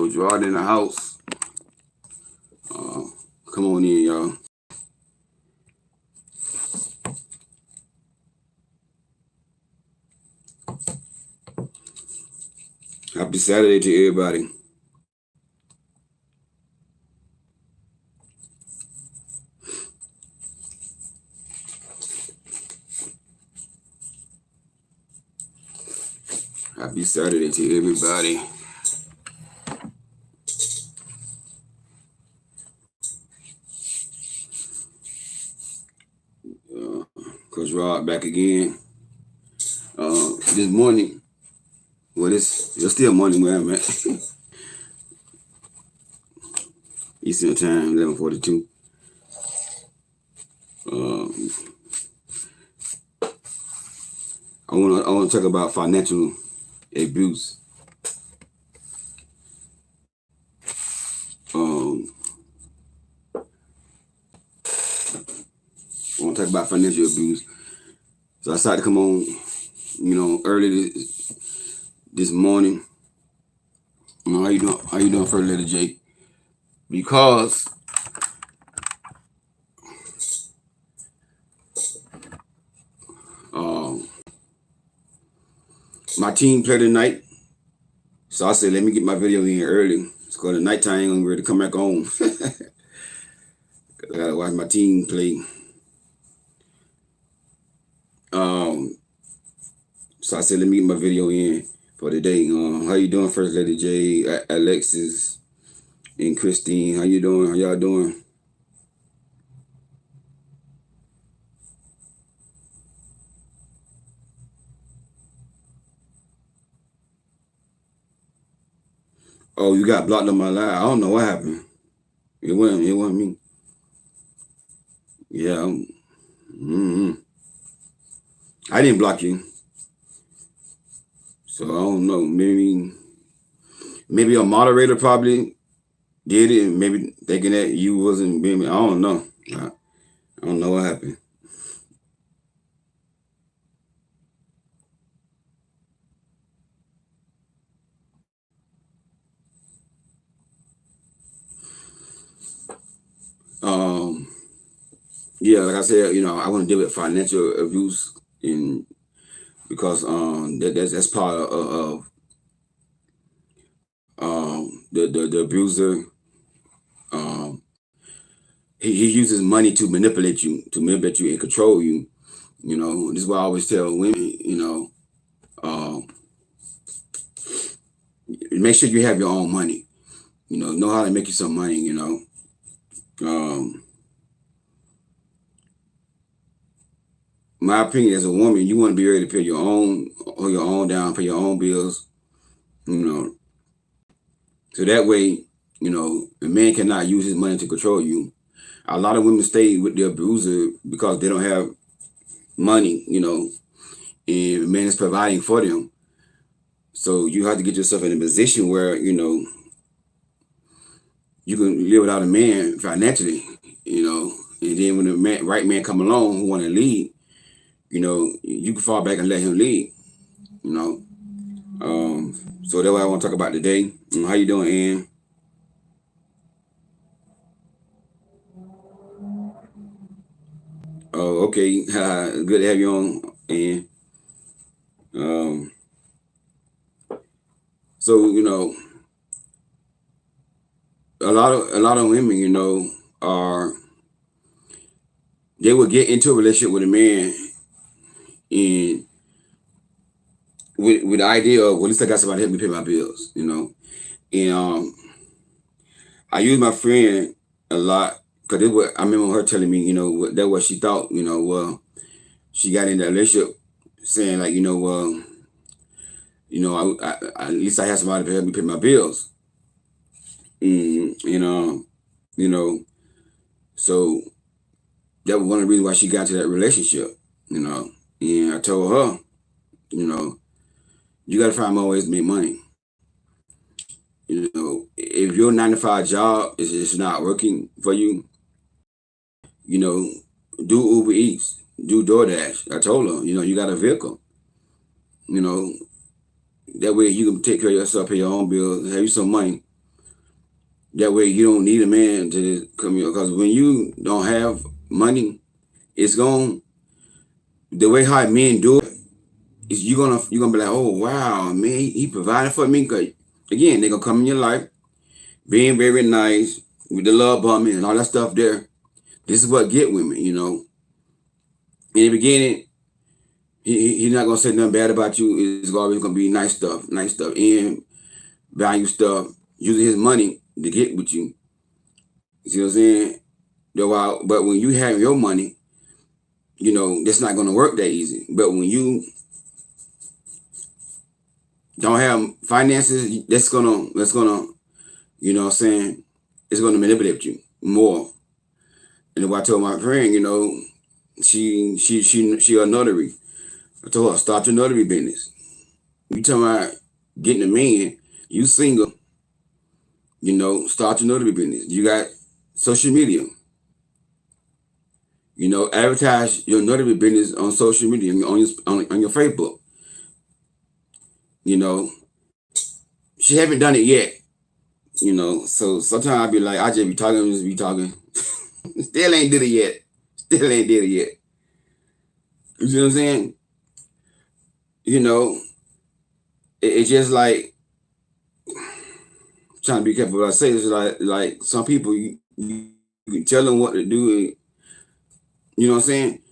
Coach Rod in the house. Come on in, y'all. Happy Saturday to everybody. Happy Saturday to everybody. Coach Rod back again. This morning, well, it's still morning where I'm at. Eastern time, 11:42. I want to talk about financial abuse. I want to talk about financial abuse. So I decided to come on, early this morning. How you doing? How you doing, First Lady J? Because my team played tonight, so I said, let me get my video in early. It's because the nighttime I'm ready to come back home. I gotta watch my team play. So I said, let me get my video in for today. How you doing, First Lady J, Alexis, and Christine? How you doing? How y'all doing? Oh, you got blocked on my live. I don't know what happened. It wasn't me. Yeah. I didn't block you. So I don't know. Maybe a moderator probably did it, and maybe thinking that you wasn't being. I don't know. I don't know what happened. Yeah, like I said, I want to deal with financial abuse, because that's part of the abuser. He uses money to manipulate you and control you. This is why I always tell women, make sure you have your own money. Know how to make you some money. My opinion, as a woman, you want to be ready to pay your own down, pay your own bills. So that way, a man cannot use his money to control you. A lot of women stay with their abuser because they don't have money, and the man is providing for them. So you have to get yourself in a position where, you can live without a man financially, and then when the right man come along who want to lead, you can fall back and let him lead, So that's what I want to talk about today. How you doing, Ann? Oh, okay. Good to have you on, Ann. So a lot of women, they will get into a relationship with a man, and with the idea of, well, at least I got somebody to help me pay my bills, And I use my friend a lot because I remember her telling me, that's what she thought, well, she got in that relationship saying like, I at least I have somebody to help me pay my bills. So that was one of the reasons why she got into that relationship, and I told her, you got to find more ways to make money. If your 9-to-5 job is not working for you, do Uber Eats, do DoorDash. I told her, you got a vehicle. That way you can take care of yourself, pay your own bills, have you some money. That way you don't need a man to come here. Because when you don't have money, it's going the way how men do it is you're gonna be like, oh wow, man, he provided for me. Cause again, they're gonna come in your life, being very nice with the love bombing and all that stuff there. This is what get women, you know. In the beginning, he's not gonna say nothing bad about you. It's always gonna be nice stuff, and value stuff, using his money to get with you. You see what I'm saying? But when you have your money, you know, that's not gonna work that easy. But when you don't have finances, that's gonna, you know what I'm saying, it's gonna manipulate you more. And what I told my friend, you know, she a notary. I told her, start your notary business. You talking about getting a man, you single, you know, start your notary business. You got social media. You know, advertise your notary business on social media, on your Facebook. You know, she haven't done it yet. You know, so sometimes I be like, I just be talking. Still ain't did it yet. Still ain't did it yet. You see what I'm saying? You know, it's just like trying to be careful what I say. It's like some people you can tell them what to do. You know what I'm saying?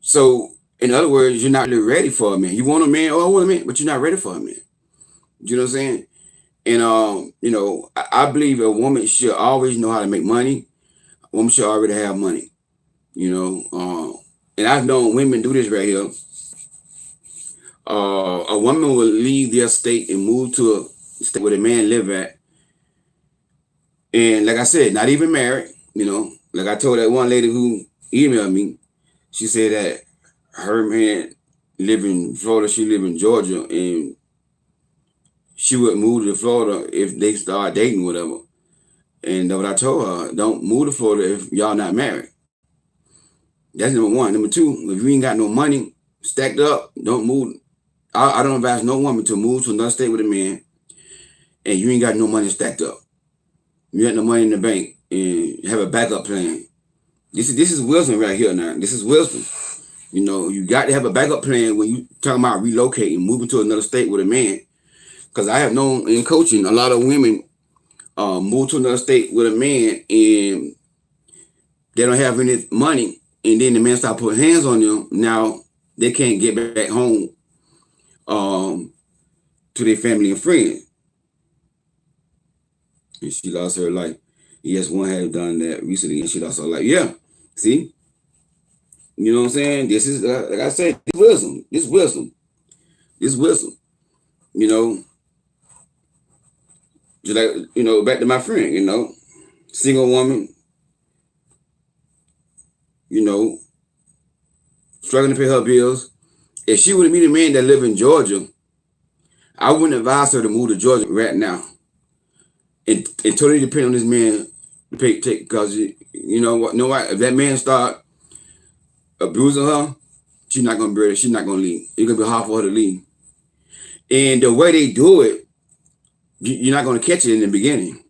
So in other words, you're not really ready for a man. You want a man, oh I want a man, but you're not ready for a man. You know what I'm saying? And you know, I believe a woman should always know how to make money. A woman should already have money. You know, and I've known women do this right here. A woman will leave their state and move to a state where the man live at. And like I said, not even married, you know. Like I told that one lady who emailed me, she said that her man live in Florida, she live in Georgia, and she would move to Florida if they start dating, whatever. And what I told her, don't move to Florida if y'all not married. That's number one. Number two, if you ain't got no money stacked up, don't move. I don't advise no woman to move to another state with a man and you ain't got no money stacked up. You got no money in the bank and have a backup plan. This is wisdom right here now. This is wisdom. You know, you got to have a backup plan when you talking about relocating, moving to another state with a man. Because I have known in coaching a lot of women move to another state with a man and they don't have any money, and then the man start putting hands on them. Now they can't get back home to their family and friends. And she lost her life. Yes, one had done that recently, and she lost her life. Yeah, see, you know what I'm saying? This is like I said, this wisdom, this wisdom, this wisdom. You know, just like you know, back to my friend. You know, single woman. You know, struggling to pay her bills. If she would have met a man that live in Georgia, I wouldn't advise her to move to Georgia right now. It totally depends on this man to take because you know what? If that man start abusing her, she's not gonna bear it. She's not gonna leave. It's gonna be hard for her to leave. And the way they do it, you're not gonna catch it in the beginning.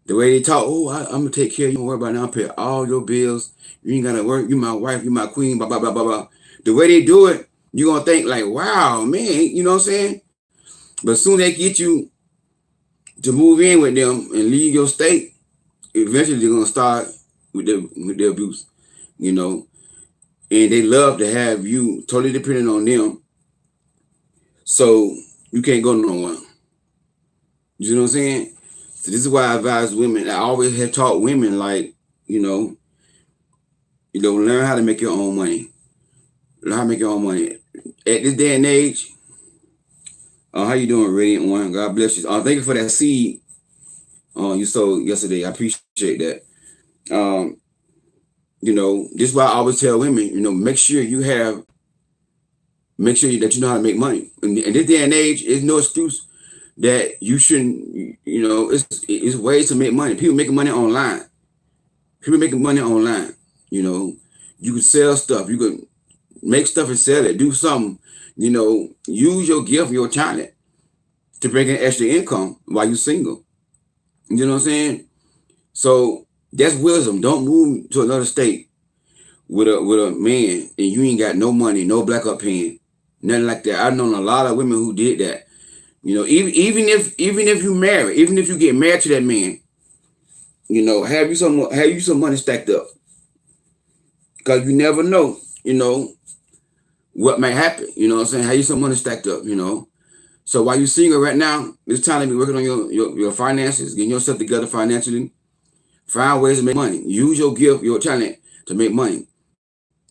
The way they talk, oh, I'm gonna take care of you. Don't worry about it. I'll pay all your bills. You ain't gotta work. You my wife. You my queen. Blah blah blah blah blah. The way they do it, you're gonna think like, wow, man. You know what I'm saying? But soon they get you to move in with them and leave your state, eventually they're gonna start with their abuse, you know. And they love to have you totally dependent on them. So you can't go nowhere. You know what I'm saying? So this is why I advise women. I always have taught women like, you know, learn how to make your own money. Learn how to make your own money. At this day and age, how you doing, Radiant One? God bless you. Thank you for that seed you sold yesterday. I appreciate that. You know, this is why I always tell women, you know, make sure that you know how to make money. In this day and age, there's no excuse that you shouldn't, you know, it's ways to make money. People making money online. You know, you can sell stuff. You can make stuff and sell it. Do something, you know, use your gift, your talent to bring in extra income while you're single. You know what I'm saying? So that's wisdom. Don't move to another state with a man and you ain't got no money, no black up paying, nothing like that. I've known a lot of women who did that. You know, even if you marry, even if you get married to that man, you know, have you some money stacked up, because you never know, you know, what might happen. You know what I'm saying? Have you some money stacked up, you know. So while you're single right now, it's time to be working on your finances, getting yourself together financially. Find ways to make money. Use your gift, your talent to make money.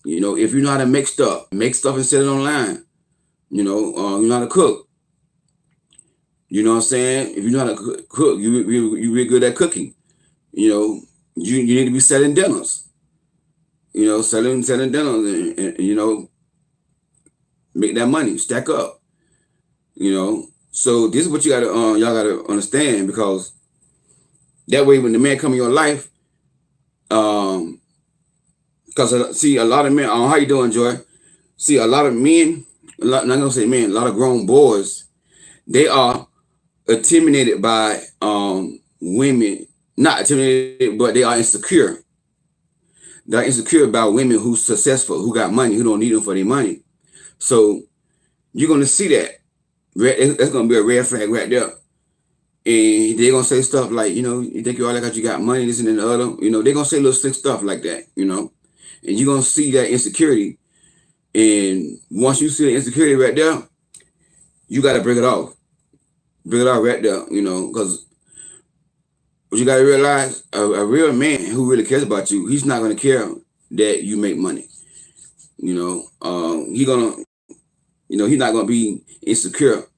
You know, if you know how to make stuff and sell it online. You know, you know how to cook. You know what I'm saying? If you know how to cook, you really good at cooking. You know, you need to be selling dinners. You know, selling dinners, and you know, make that money, stack up. You know, so this is what you gotta y'all gotta understand, because that way when the man come in your life, because see a lot of men. How you doing, Joy? See a lot of men. Not gonna say men. A lot of grown boys. They are intimidated by women. Not intimidated, but they are insecure. They're insecure about women who's successful, who got money, who don't need them for their money. So you're gonna see that. That's gonna be a red flag right there. And they're gonna say stuff like, you know, you think you all like you got money, this and the other. You know, they're gonna say little slick stuff like that, you know. And you're gonna see that insecurity. And once you see the insecurity right there, you gotta break it off. Break it off right there, you know, because what you gotta realize, a real man who really cares about you, he's not gonna care that you make money. You know, he's not gonna be insecure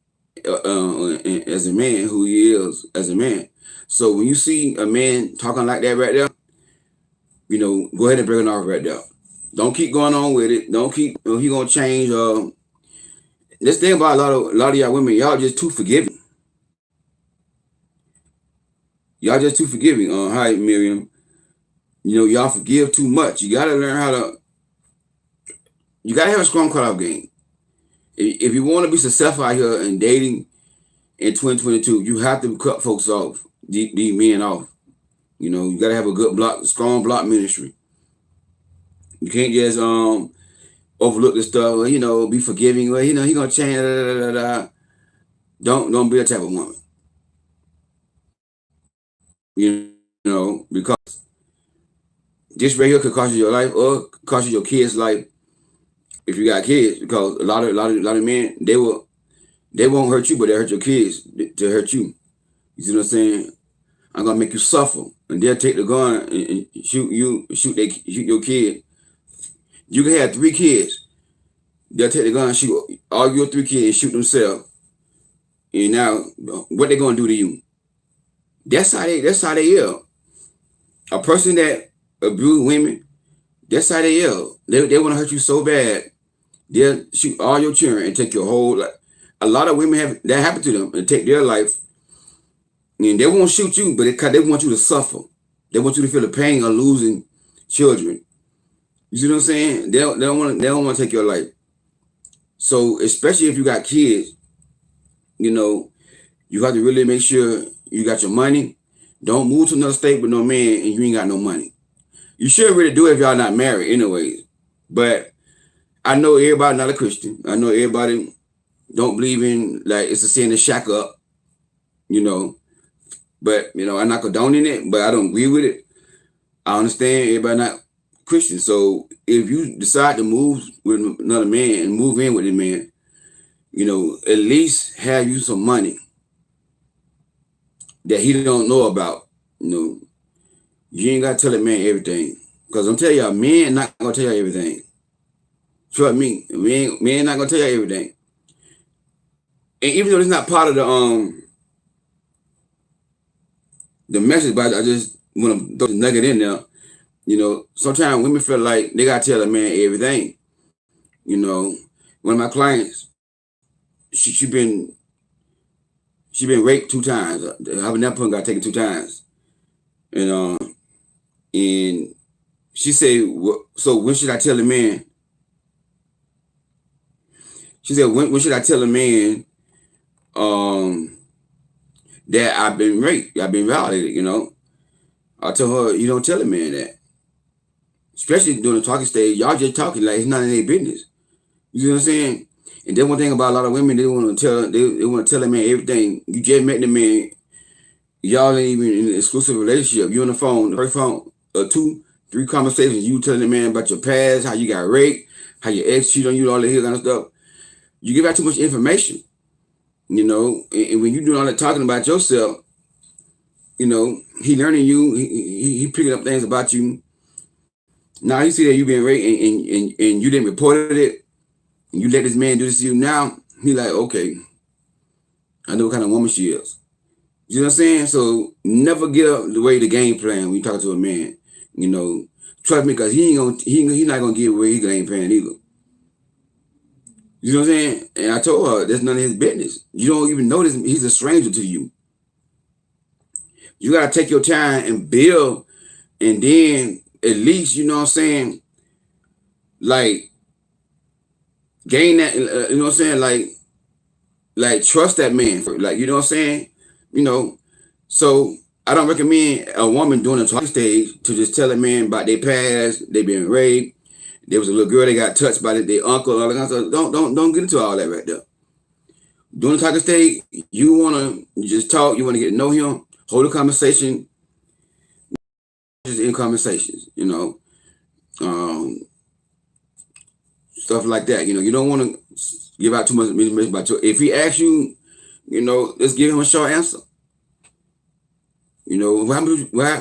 as a man who he is as a man. So when you see a man talking like that right there, you know, go ahead and break it off right there. Don't keep going on with it. Don't keep. You know, he gonna change. This thing about a lot of y'all women, y'all just too forgiving. Y'all just too forgiving. Hi Miriam. You know, y'all forgive too much. You gotta learn how to. You gotta have a strong cutoff game. If you want to be successful out here in dating in 2022, you have to cut folks off, these men off. You know, you gotta have a good strong block ministry. You can't just overlook the stuff. Well, you know, be forgiving. Well, you know, he gonna change. Don't be a type of woman. You know, because this right here could cost you your life or cost you your kids' life if you got kids. Because a lot of men, they won't hurt you, but they hurt your kids to hurt you. You see what I'm saying? I'm gonna make you suffer, and they'll take the gun and shoot your kid. You can have 3 kids. They'll take the gun and shoot all your 3 kids and shoot themselves. And now, what they gonna do to you? That's how they is. A person that abuse women, that's how they is. They want to hurt you so bad, they'll shoot all your children and take your whole life. A lot of women have that happen to them and take their life. And they won't shoot you, but they want you to suffer. They want you to feel the pain of losing children. You see what I'm saying? They don't want to take your life. So especially if you got kids, you know, you have to really make sure you got your money. Don't move to another state with no man and you ain't got no money. You should really do it if y'all not married anyways. But I know everybody not a Christian. I know everybody don't believe in, like, it's a sin to shack up, you know. But, you know, I'm not condoning it, but I don't agree with it. I understand everybody not Christian. So if you decide to move with another man and move in with a man, you know, at least have you some money that he don't know about. You know, you ain't gotta tell a man everything. Because I'm telling y'all, men not gonna tell you everything. Trust me, men not gonna tell you everything. And even though it's not part of the message, but I just want to throw the nugget in there. You know, sometimes women feel like they gotta tell a man everything. You know, one of my clients, she been raped 2 times. Her nipple got taken 2 times, and she said, "So when should I tell a man?" She said, "When should I tell a man that that I've been raped, I've been violated, you know. I told her, you don't tell a man that. Especially during the talking stage, y'all just talking like it's none of their business. You know what I'm saying? And then one thing about a lot of women, they want to tell they want to tell a man everything. You just met the man, y'all ain't even in an exclusive relationship. You on the phone, the first phone, 2, 3 conversations, you telling the man about your past, how you got raped, how your ex cheated on you, all that kind of stuff. You give out too much information, you know, and when you doing all that talking about yourself, you know, he learning you, he picking up things about you. Now he see that you been raped and you didn't report it, and you let this man do this to you. Now he like, okay, I know what kind of woman she is. You know what I'm saying? So never get up the way the game plan when you talk to a man. You know, trust me, because he not gonna give away his game plan either. You know what I'm saying? And I told her that's none of his business. You don't even know this. He's a stranger to you. You gotta take your time and build, and then at least, you know what I'm saying, like gain that. You know what I'm saying, like trust that man. Like, you know what I'm saying, you know. So I don't recommend a woman during the talking stage to just tell a man about their past, they been raped, there was a little girl that got touched by their uncle, all that kind of stuff. Don't get into all that right there. During the talking stage, you wanna just talk, you wanna get to know him, hold a conversation, just in conversations, you know, stuff like that. You know, you don't want to give out too much information about your. If he asks you, you know, let's give him a short answer. You know,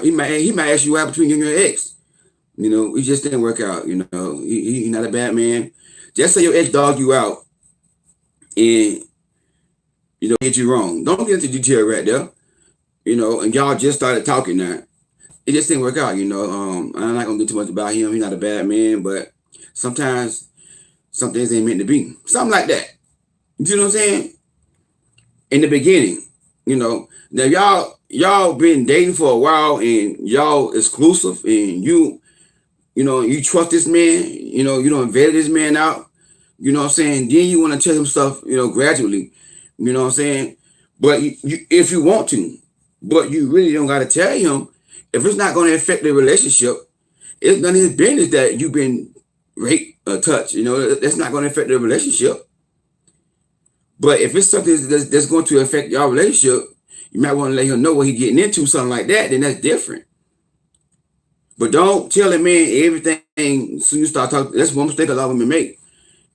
he might ask you what happened between you and your ex. You know, it just didn't work out. You know, he's not a bad man. Just say your ex dogged you out and, you know, get you wrong. Don't get into detail right there. You know, and y'all just started talking now. It just didn't work out. You know, I'm not gonna get too much about him. He's not a bad man, but sometimes some things ain't meant to be. Something like that. You know what I'm saying? In the beginning, you know. Now y'all been dating for a while and y'all exclusive and you know, you trust this man, you know, you don't vet this man out, you know what I'm saying? Then you want to tell him stuff, you know, gradually, you know what I'm saying? But if you want to, but you really don't got to tell him. If it's not going to affect the relationship, it's none of his business that you've been raped or touched, you know, that's not going to affect the relationship. But if it's something that's going to affect your relationship, you might want to let him know what he's getting into, something like that, then that's different. But don't tell a man everything as soon as you start talking. That's one mistake a lot of women make.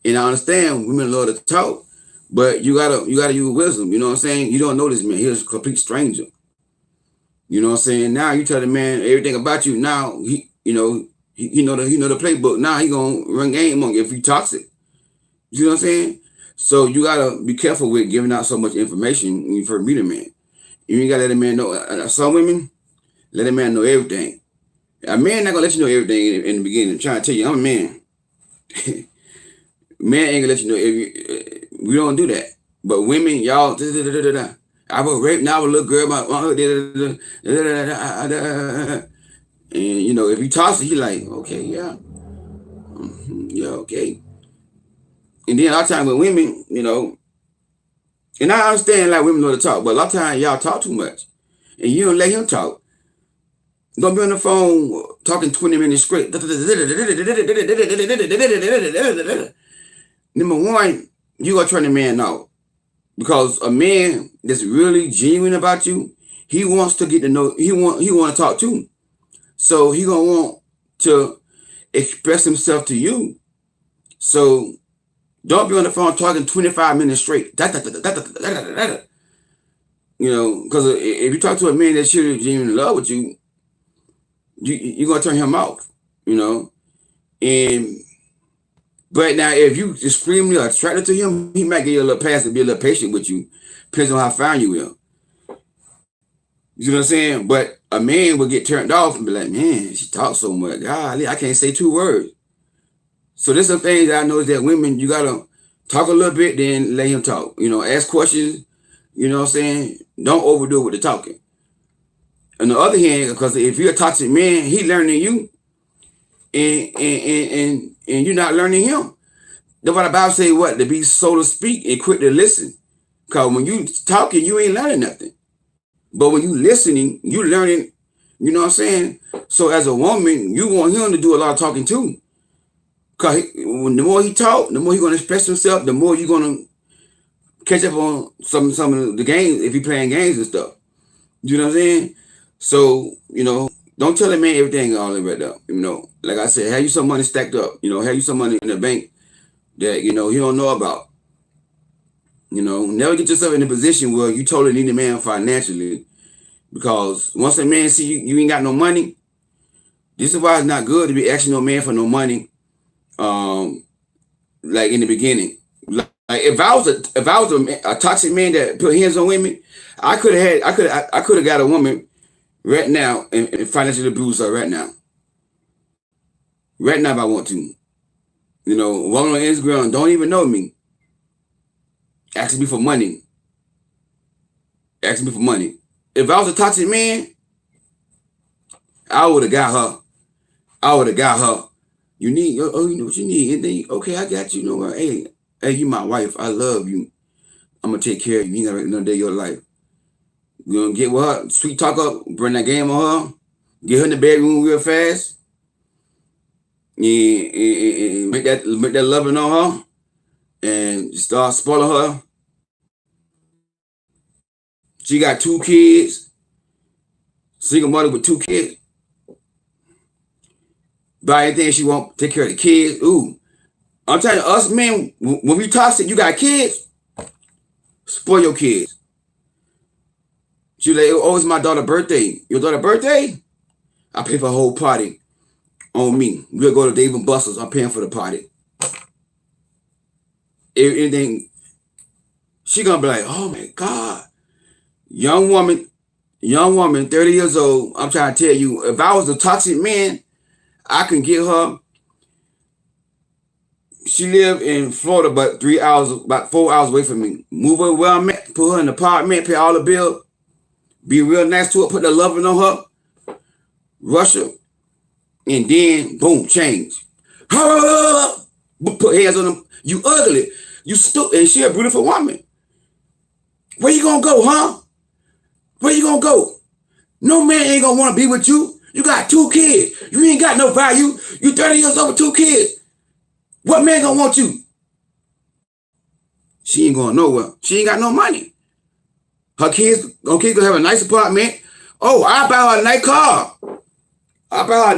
And I understand women love to talk, but you gotta use wisdom. You know what I'm saying? You don't know this man. He's a complete stranger. You know what I'm saying? Now you tell the man everything about you. Now he know the playbook. Now he gonna run game on you if he toxic. You know what I'm saying? So you gotta be careful with giving out so much information when you first meet a man. You gotta let a man know. Some women let a man know everything. A man not gonna let you know everything in the beginning. I'm trying to tell you, I'm a man. Man ain't gonna let you know we don't do that. But women, y'all, I was raped, now I was a little girl, and you know, if he tosses it, he like, okay, yeah. Yeah, okay. And then a lot of times with women, you know, and I understand like women know to talk, but a lot of times y'all talk too much. And you don't let him talk. Don't be on the phone talking 20 minutes straight. Number one, you gonna turn the man out. Because a man that's really genuine about you, he wants to get to know, he want to talk too. So he gonna want to express himself to you. So don't be on the phone talking 25 minutes straight. You know, because if you talk to a man that's really genuine in love with you, you're gonna turn him off, you know. And but now if you extremely attracted to him, he might get you a little pass to be a little patient with you, depends on how fine you will. You know what I'm saying? But a man will get turned off and be like, man, she talks so much. Golly, I can't say 2 words. So there's some things that I know is that women, you gotta talk a little bit, then let him talk. You know, ask questions, you know what I'm saying? Don't overdo it with the talking. On the other hand, because if you're a toxic man, he learning you, and you're not learning him. That's what the Bible say, what? To be slow to speak and quick to listen. Because when you talking, you ain't learning nothing. But when you listening, you learning, you know what I'm saying? So as a woman, you want him to do a lot of talking too. Because the more he talk, the more he going to express himself, the more you're going to catch up on some of the games if he playing games and stuff. You know what I'm saying? So, don't tell a man everything all in right up. Like I said, have you some money stacked up. Have you some money in the bank that, he don't know about. Never get yourself in a position where you totally need a man financially. Because once a man see you ain't got no money, this is why it's not good to be asking no man for no money. Like in the beginning, like if I was a toxic man that put hands on women, I could have got a woman right now and financially abuse her right now if I want to. Woman on Instagram don't even know me, asking me for money. If I was a toxic man, I would have got her. You need, you know what you need. And then, okay, I got you. You know what? Hey, you my wife. I love you. I'm going to take care of you. You ain't got to another day of your life. You're going to get with her, sweet talk up, bring that game on her, get her in the bedroom real fast, and make that loving on her, and start spoiling her. She got 2 kids, single mother with 2 kids. Buy anything she want, take care of the kids. Ooh. I'm telling you, us men, when we toxic, you got kids, spoil your kids. She like, oh, it's my daughter's birthday. Your daughter's birthday? I pay for a whole party on me. We'll go to Dave and Buster's. I'm paying for the party. Anything, she gonna be like, oh my God. Young woman, 30 years old, I'm trying to tell you, if I was a toxic man, I can get her. She lived in Florida, about 4 hours away from me. Move her where I'm at, put her in an apartment, pay all the bills, be real nice to her, put the loving on her, rush her, and then boom, change. Put hands on them. You ugly. You stupid. And she a beautiful woman. Where you gonna go, huh? Where you gonna go? No man ain't gonna wanna be with you. You got 2 kids. You ain't got no value. You 30 years old with 2 kids. What man gonna want you? She ain't going nowhere. She ain't got no money. Her kids gonna have a nice apartment. Oh, I buy her a nice car. I buy her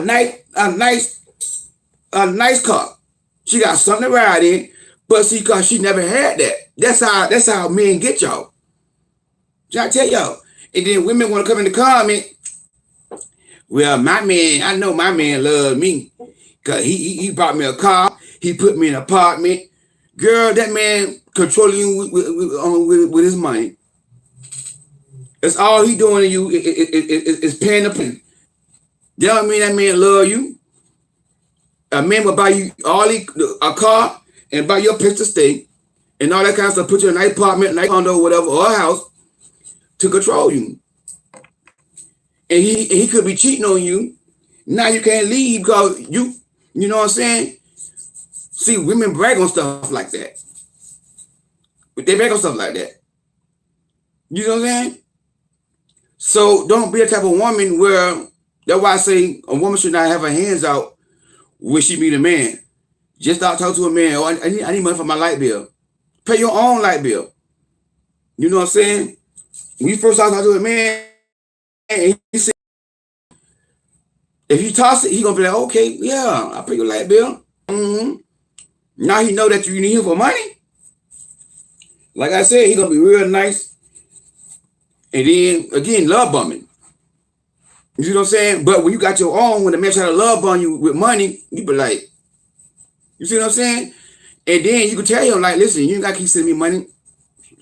a nice car. She got something to ride in, but see, cause she never had that. That's how men get y'all. I tell y'all. And then women want to come in the comment. Well, my man, I know my man loved me. Cause he bought me a car. He put me in an apartment. Girl, that man controlling you with his money. That's all he doing to you is paying the penny. That don't mean that man love you. A man will buy you a car and buy your place to stay and all that kind of stuff. Put you in a nice apartment, nice condo, whatever, or a house to control you. And he could be cheating on you. Now you can't leave because you know what I'm saying? See, women brag on stuff like that. But they brag on stuff like that. You know what I'm saying? So don't be a type of woman where, that's why I say a woman should not have her hands out when she meet a man. Just start talking to a man, oh, I need money for my light bill. Pay your own light bill. You know what I'm saying? When you first start talking to a man, and he said, if you toss it, he gonna be like, okay, yeah, I'll pay your light bill. Mm-hmm. Now he know that you need him for money. Like I said, he gonna be real nice. And then again, love bombing. You know what I'm saying? But when you got your own, when the man try to love bomb you with money, you be like, you see what I'm saying? And then you can tell him, like, listen, you ain't gotta keep sending me money.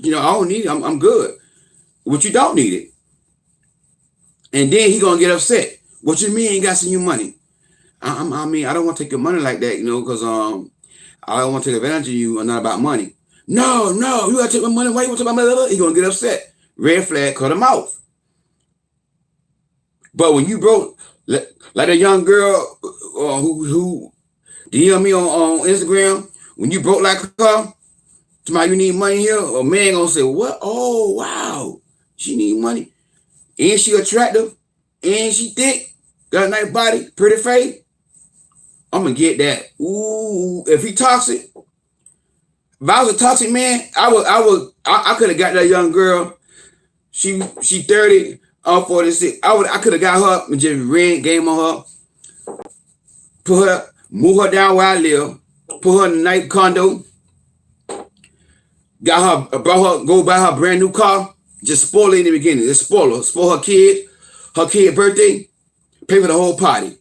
I don't need it. I'm good. But you don't need it. And then he gonna get upset. What you mean ain't got to send you money? I mean, I don't want to take your money like that, because I don't want to take advantage of you and not about money. No, you gotta take my money. Why you want to take my money? He gonna get upset. Red flag, cut him off. But when you broke, like a young girl who DM me on Instagram, when you broke like her, tomorrow you need money here, a man gonna say, what? Oh, wow, she need money. and she attractive, and she thick, got a nice body, pretty face, I'm gonna get that. Ooh, if he toxic, if I was a toxic man, I could have got that young girl. She 30, I'm 46. I could have got her and just ran game on her, move her down where I live, put her in a nice condo, brought her, go buy her a brand new car, just spoil it in the beginning. Just spoil her kid birthday, pay for the whole party.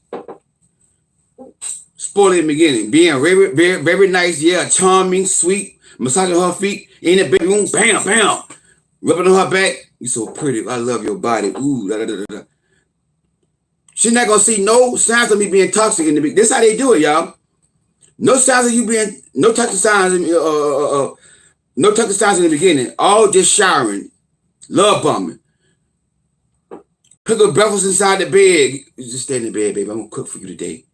Spoil it in the beginning. Being very, very, very nice, yeah, charming, sweet, massaging her feet in the bedroom, bam, bam, rubbing on her back. You so pretty. I love your body. Ooh, da da da da. She's not gonna see no signs of me being toxic in the beginning. This is how they do it, y'all. No signs of you being, no toxic signs, no toxic signs in the beginning. All just showering, love bombing. Cook her breakfast inside the bed. You just stay in the bed, baby. I'm gonna cook for you today.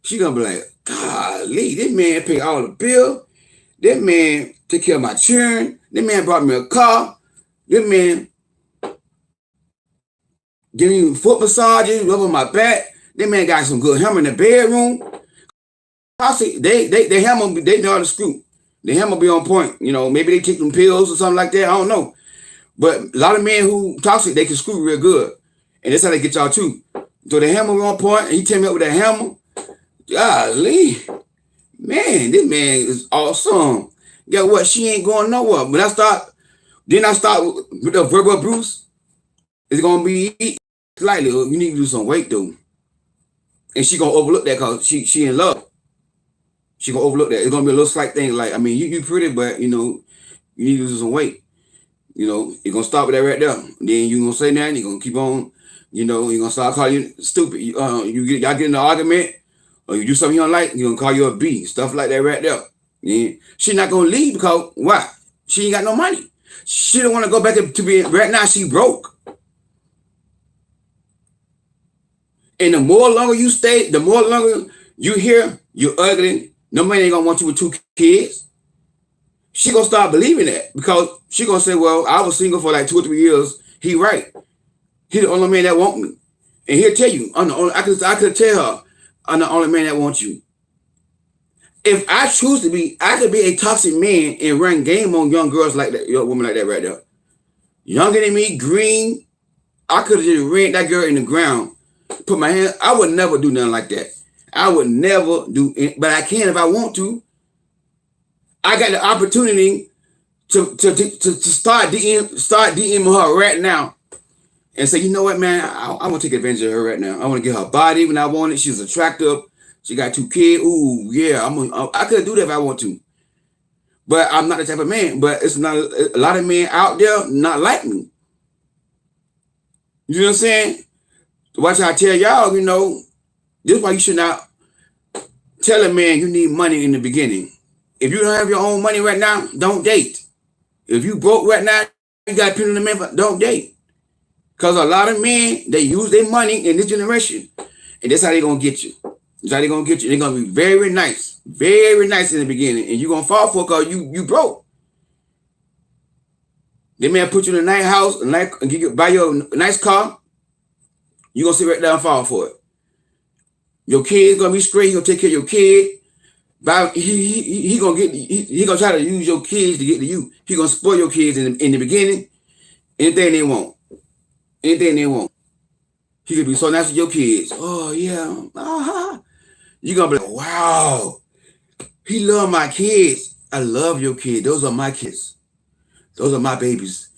She gonna be like, golly, this man pay all the bill. That man take care of my children. That man brought me a car. That man give me foot massages, rub on my back. That man got some good hammer in the bedroom. They hammer, they know how to screw. The hammer be on point. You know, maybe they take them pills or something like that. I don't know. But a lot of men who toxic, they can screw real good. And that's how they get y'all too. So the hammer on point, and he tell me up with that hammer. Golly, man, this man is awesome. Guess what? She ain't going nowhere. When I start with the verbal abuse. It's gonna be slightly. You need to do some weight though, and she gonna overlook that because she in love. She gonna overlook that. It's gonna be a little slight thing. Like, I mean, you pretty, but you know, you need to do some weight. You know, you're gonna stop with that right there. Then you gonna say that. You're gonna keep on. You know, you're gonna start calling you stupid. Y'all get in an argument, or you do something you don't like. You're gonna call you a B. Stuff like that right there. Yeah. She not gonna leave because why? She ain't got no money. She don't want to go back to being right now. She broke. And the more longer you stay, the more longer you hear you're ugly. No man ain't gonna want you with 2 kids. She gonna start believing that because she gonna say, "Well, I was single for like 2 or 3 years. He right. He the only man that want me." And he'll tell you, I'm the only. I could tell her, I'm the only man that wants you. If I choose to be, I could be a toxic man and run game on young girls like that, young woman like that right there. Younger than me, green. I could have just ran that girl in the ground. Put my hand. I would never do nothing like that. I would never do it, but I can if I want to. I got the opportunity to start DMing her right now and say, you know what, man, I want to take advantage of her right now. I want to get her body when I want it. She's attractive. She got 2 kids. Ooh, yeah, I could do that if I want to. But I'm not the type of man. But it's not a lot of men out there not like me. You know what I'm saying? Watch how I tell y'all, you know, this is why you should not tell a man you need money in the beginning. If you don't have your own money right now, don't date. If you broke right now, you got to put in the man, don't date. Because a lot of men, they use their money in this generation. And that's how they're going to get you. That's how they're going to get you. They're going to be very nice in the beginning. And you're going to fall for it because you broke. They may put you in a nice house, and buy you a nice car. You're going to sit right there and fall for it. Your kid's going to be straight. He's going to take care of your kid. He gonna try to use your kids to get to you. He gonna spoil your kids in the beginning. Anything they want. He could be so nice with your kids. Oh yeah. You gonna be like, wow. He love my kids. I love your kids. Those are my kids. Those are my babies.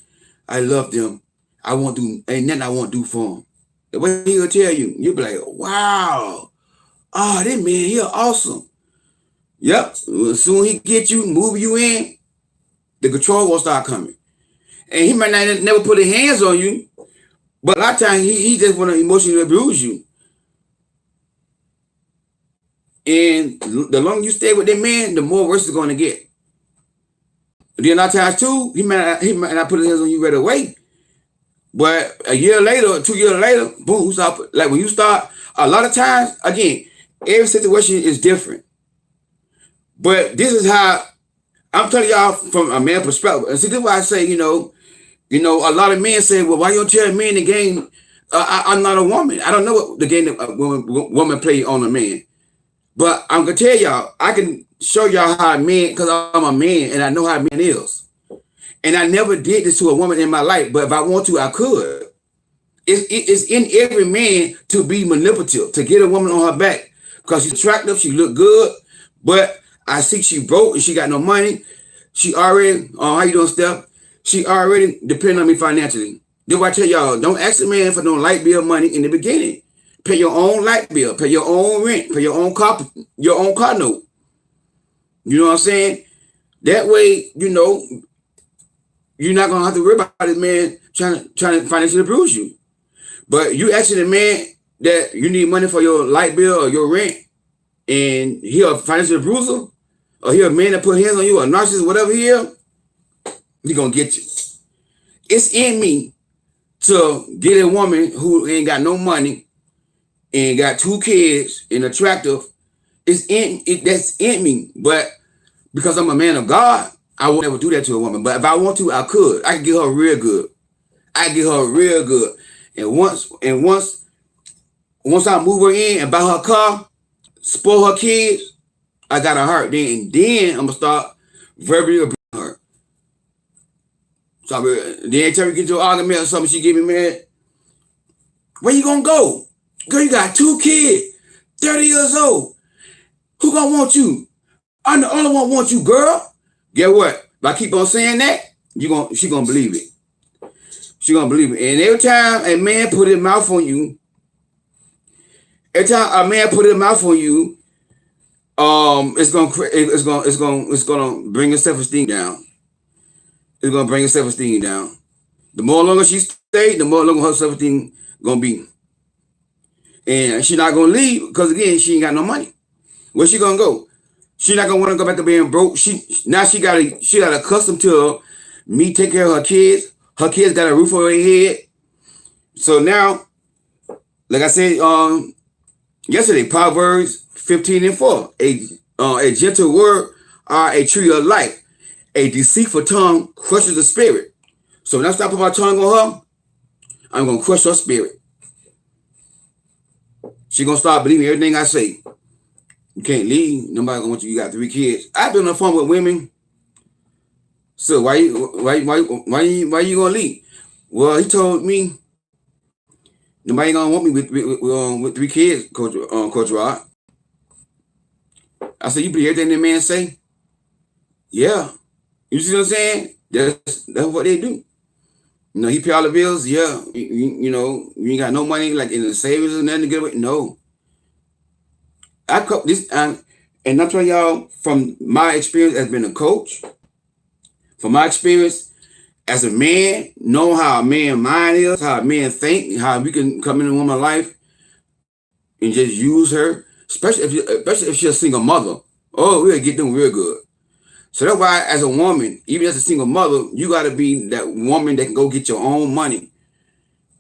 I love them. Ain't nothing I won't do for them. The way he gonna tell you, you'll be like, wow. Oh, this man here awesome. Yep. As soon as he get you, move you in, the control will start coming. And he might not never put his hands on you, but a lot of times he just want to emotionally abuse you. And the longer you stay with that man, the more worse it's going to get. Then a lot of times too, he might not put his hands on you right away. But a year later, 2 years later, boom, stop. Like when you start, a lot of times, again, every situation is different. But this is how I'm telling y'all from a man perspective. And see, this is why I say, you know, You know, a lot of men say, well, why you don't tell men the game? I'm not a woman. I don't know what the game that a woman play on a man. But I'm going to tell y'all, I can show y'all how a man, because I'm a man and I know how a man is. And I never did this to a woman in my life, but if I want to, I could. It's in every man to be manipulative, to get a woman on her back because she's attractive, she look good, but I see she broke and she got no money. She already, how you doing, Steph? She already depend on me financially. Then I tell y'all, don't ask a man for no light bill money in the beginning. Pay your own light bill, pay your own rent, pay your own car note. You know what I'm saying? That way, you know, you're not gonna have to worry about this man trying to financially abuse you. But you asking a man that you need money for your light bill or your rent, and he a financial abuser, or he a man that put hands on you, a narcissist, whatever he is, he gonna get you. It's in me to get a woman who ain't got no money and got 2 kids and attractive. That's in me. But because I'm a man of God, I won't ever do that to a woman. But if I want to, I could. I can get her real good. I get her real good. And once I move her in and buy her car, spoil her kids, I got her heart. Then I'm gonna start verbally abusing her. So then every time we get to an argument or something, she get me mad. Where you gonna go? Girl, you got 2 kids, 30 years old. Who gonna want you? I'm the only one want you, girl. Get what? If I keep on saying that, she gonna believe it. She gonna believe it. And every time a man put his mouth on you, it's gonna bring your self-esteem down. It's gonna bring her self-esteem down. The more longer she stay, the more longer her self-esteem gonna be. And she not gonna leave because again, she ain't got no money. Where she gonna go? She not gonna want to go back to being broke. She got accustomed to me take care of her kids. Her kids got a roof over their head. So now, like I said yesterday, Proverbs 15:4. A gentle word are a tree of life. A deceitful tongue crushes the spirit. So when I stop putting my tongue on her, I'm gonna crush her spirit. She gonna start believing everything I say. You can't leave. Nobody gonna want you. You got 3 kids. I've been on the phone with women. So why you gonna leave? Well, he told me nobody gonna want me with 3 kids, Coach Rod. I said, you believe everything that man say? Yeah. You see what I'm saying? That's what they do. You know, he pay all the bills. Yeah. You know, you ain't got no money like in the savings or nothing to get away. No. I cut this, and I'm telling y'all from my experience as being a coach, from my experience as a man, knowing how a man mind is, how a man think, how we can come into a woman's life and just use her, especially if she's a single mother. Oh, we'll get them real good. So that's why, as a woman, even as a single mother, you got to be that woman that can go get your own money.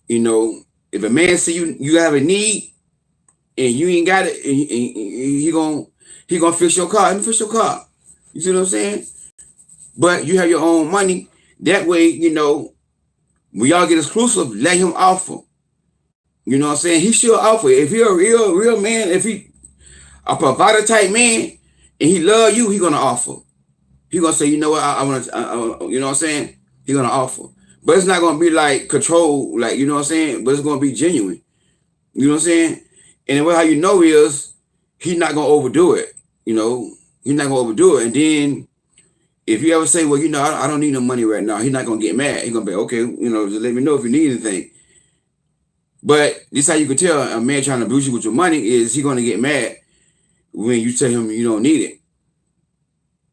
You know, if a man see you have a need and you ain't got it, and he gonna fix your car. Let me fix your car. You see what I'm saying? But you have your own money. That way, you know, when y'all get exclusive, let him offer. You know what I'm saying? He should offer. If you're a real man, if he a provider type man and he love you, he gonna offer. He gonna say, you know what, I want to, you know what I'm saying? He gonna offer. But it's not gonna be like control, like, you know what I'm saying? But it's gonna be genuine. You know what I'm saying? And the way how you know is he's not gonna overdo it. You know, he's not gonna overdo it. And then if you ever say, well, you know, I don't need no money right now, he's not gonna get mad. He's gonna be okay, you know, just let me know if you need anything. But this how you can tell a man trying to abuse you with your money is he gonna get mad when you tell him you don't need it.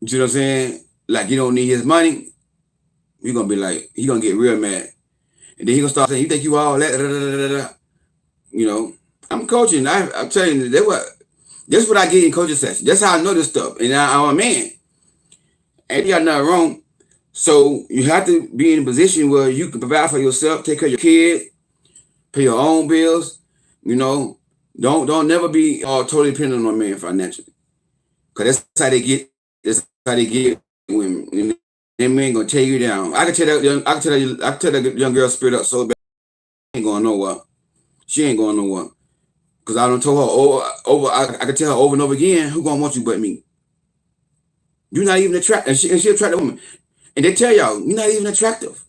You see what I'm saying? Like you don't need his money, he gonna be like, he gonna get real mad. And then he gonna start saying, you think you all that, da, da, da, da. You know, I'm coaching. I'm telling you, that's what I get in coaching sessions. That's how I know this stuff. And I'm a man. And you got nothing wrong. So you have to be in a position where you can provide for yourself, take care of your kid, pay your own bills. You know, don't never be totally dependent on a man financially. Because that's how they get women. That man gonna tear you down. I can tell that young girl spirit up so bad. She ain't going nowhere. She ain't going nowhere. Cause I done told her I can tell her over and over again, who gonna want you but me? You're not even attractive. And she attractive woman. And they tell y'all, you're not even attractive.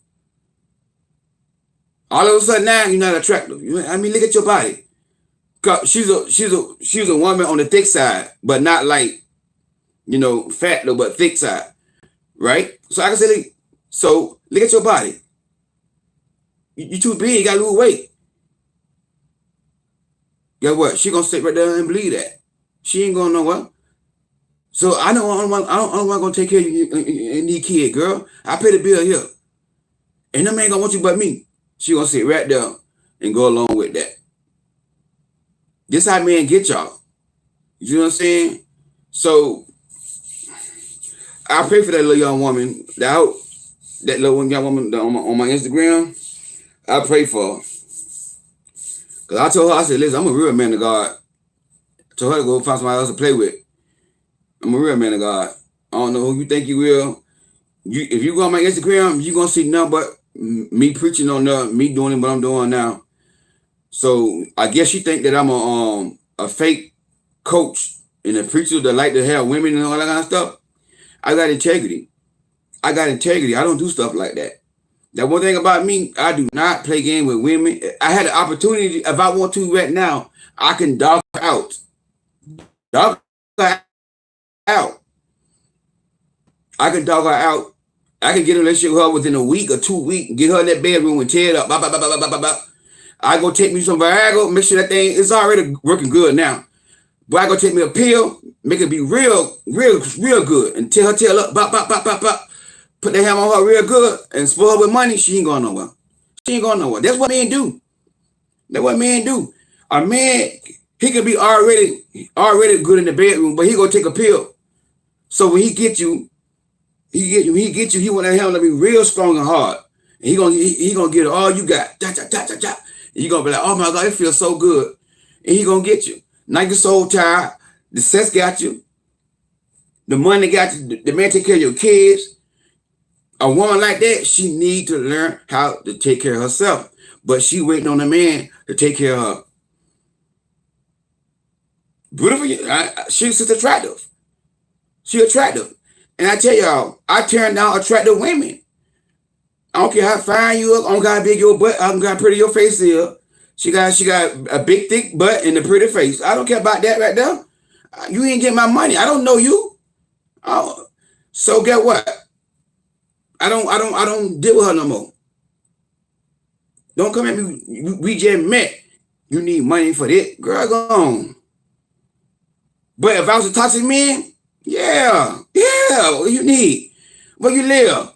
All of a sudden now, you're not attractive. I mean, look at your body. Cause she's a woman on the thick side, but not like, fat though, but thick side. Right? So I can say, so look at your body. You too big, you gotta lose weight. Guess what? She gonna sit right there and believe that. She ain't going nowhere. So I know I'm not gonna take care of you and these kids, girl. I pay the bill here. And them ain't gonna want you but me. She gonna sit right there and go along with that. This how men get y'all. You know what I'm saying? So I pray for that little young woman. That little young woman on my Instagram. I pray for her. Cause I told her, I said, listen, I'm a real man of God. I told her to go find somebody else to play with. I'm a real man of God. I don't know who you think you will. If you go on my Instagram, you gonna see nothing but me preaching on me doing what I'm doing now. So I guess she think that I'm a fake coach and a preacher that like to have women and all that kind of stuff. I got integrity. I don't do stuff like that. That one thing about me, I do not play games with women. I had an opportunity, if I want to right now, I can dog her out. Dog her out. I can dog her out. I can get a relationship with her within a week or 2 weeks, get her in that bedroom and tear it up. Blah, blah, blah, blah, blah, blah, blah. I go take me some Viagra, make sure that thing is already working good now. But I go take me a pill, make it be real good, and tear her tail up, bop, bop, bop, bop, bop. Put that hammer on her real good and spoil her with money. She ain't going nowhere. That's what men do. A man, he can be already good in the bedroom, but he gonna take a pill. So when he get you, he want that hammer to be real strong and hard. And he gonna get all you got. Da, da, da, da, da. And you gonna be like, oh my God, it feels so good. And he gonna get you. Now you're so tired. The sex got you. The money got you. The man take care of your kids. A woman like that, she need to learn how to take care of herself. But she waiting on a man to take care of her. Beautiful. She's just attractive. She attractive. And I tell y'all, I turn down attractive women. I don't care how fine you look. I don't care how big your butt. I don't care how pretty your face is. She got a big thick butt and a pretty face. I don't care about that right there. You ain't get my money. I don't know you. So get what? I don't deal with her no more. Don't come at me. We just met. You need money for this. Girl, go on. But if I was a toxic man, yeah. What you need? Where you live?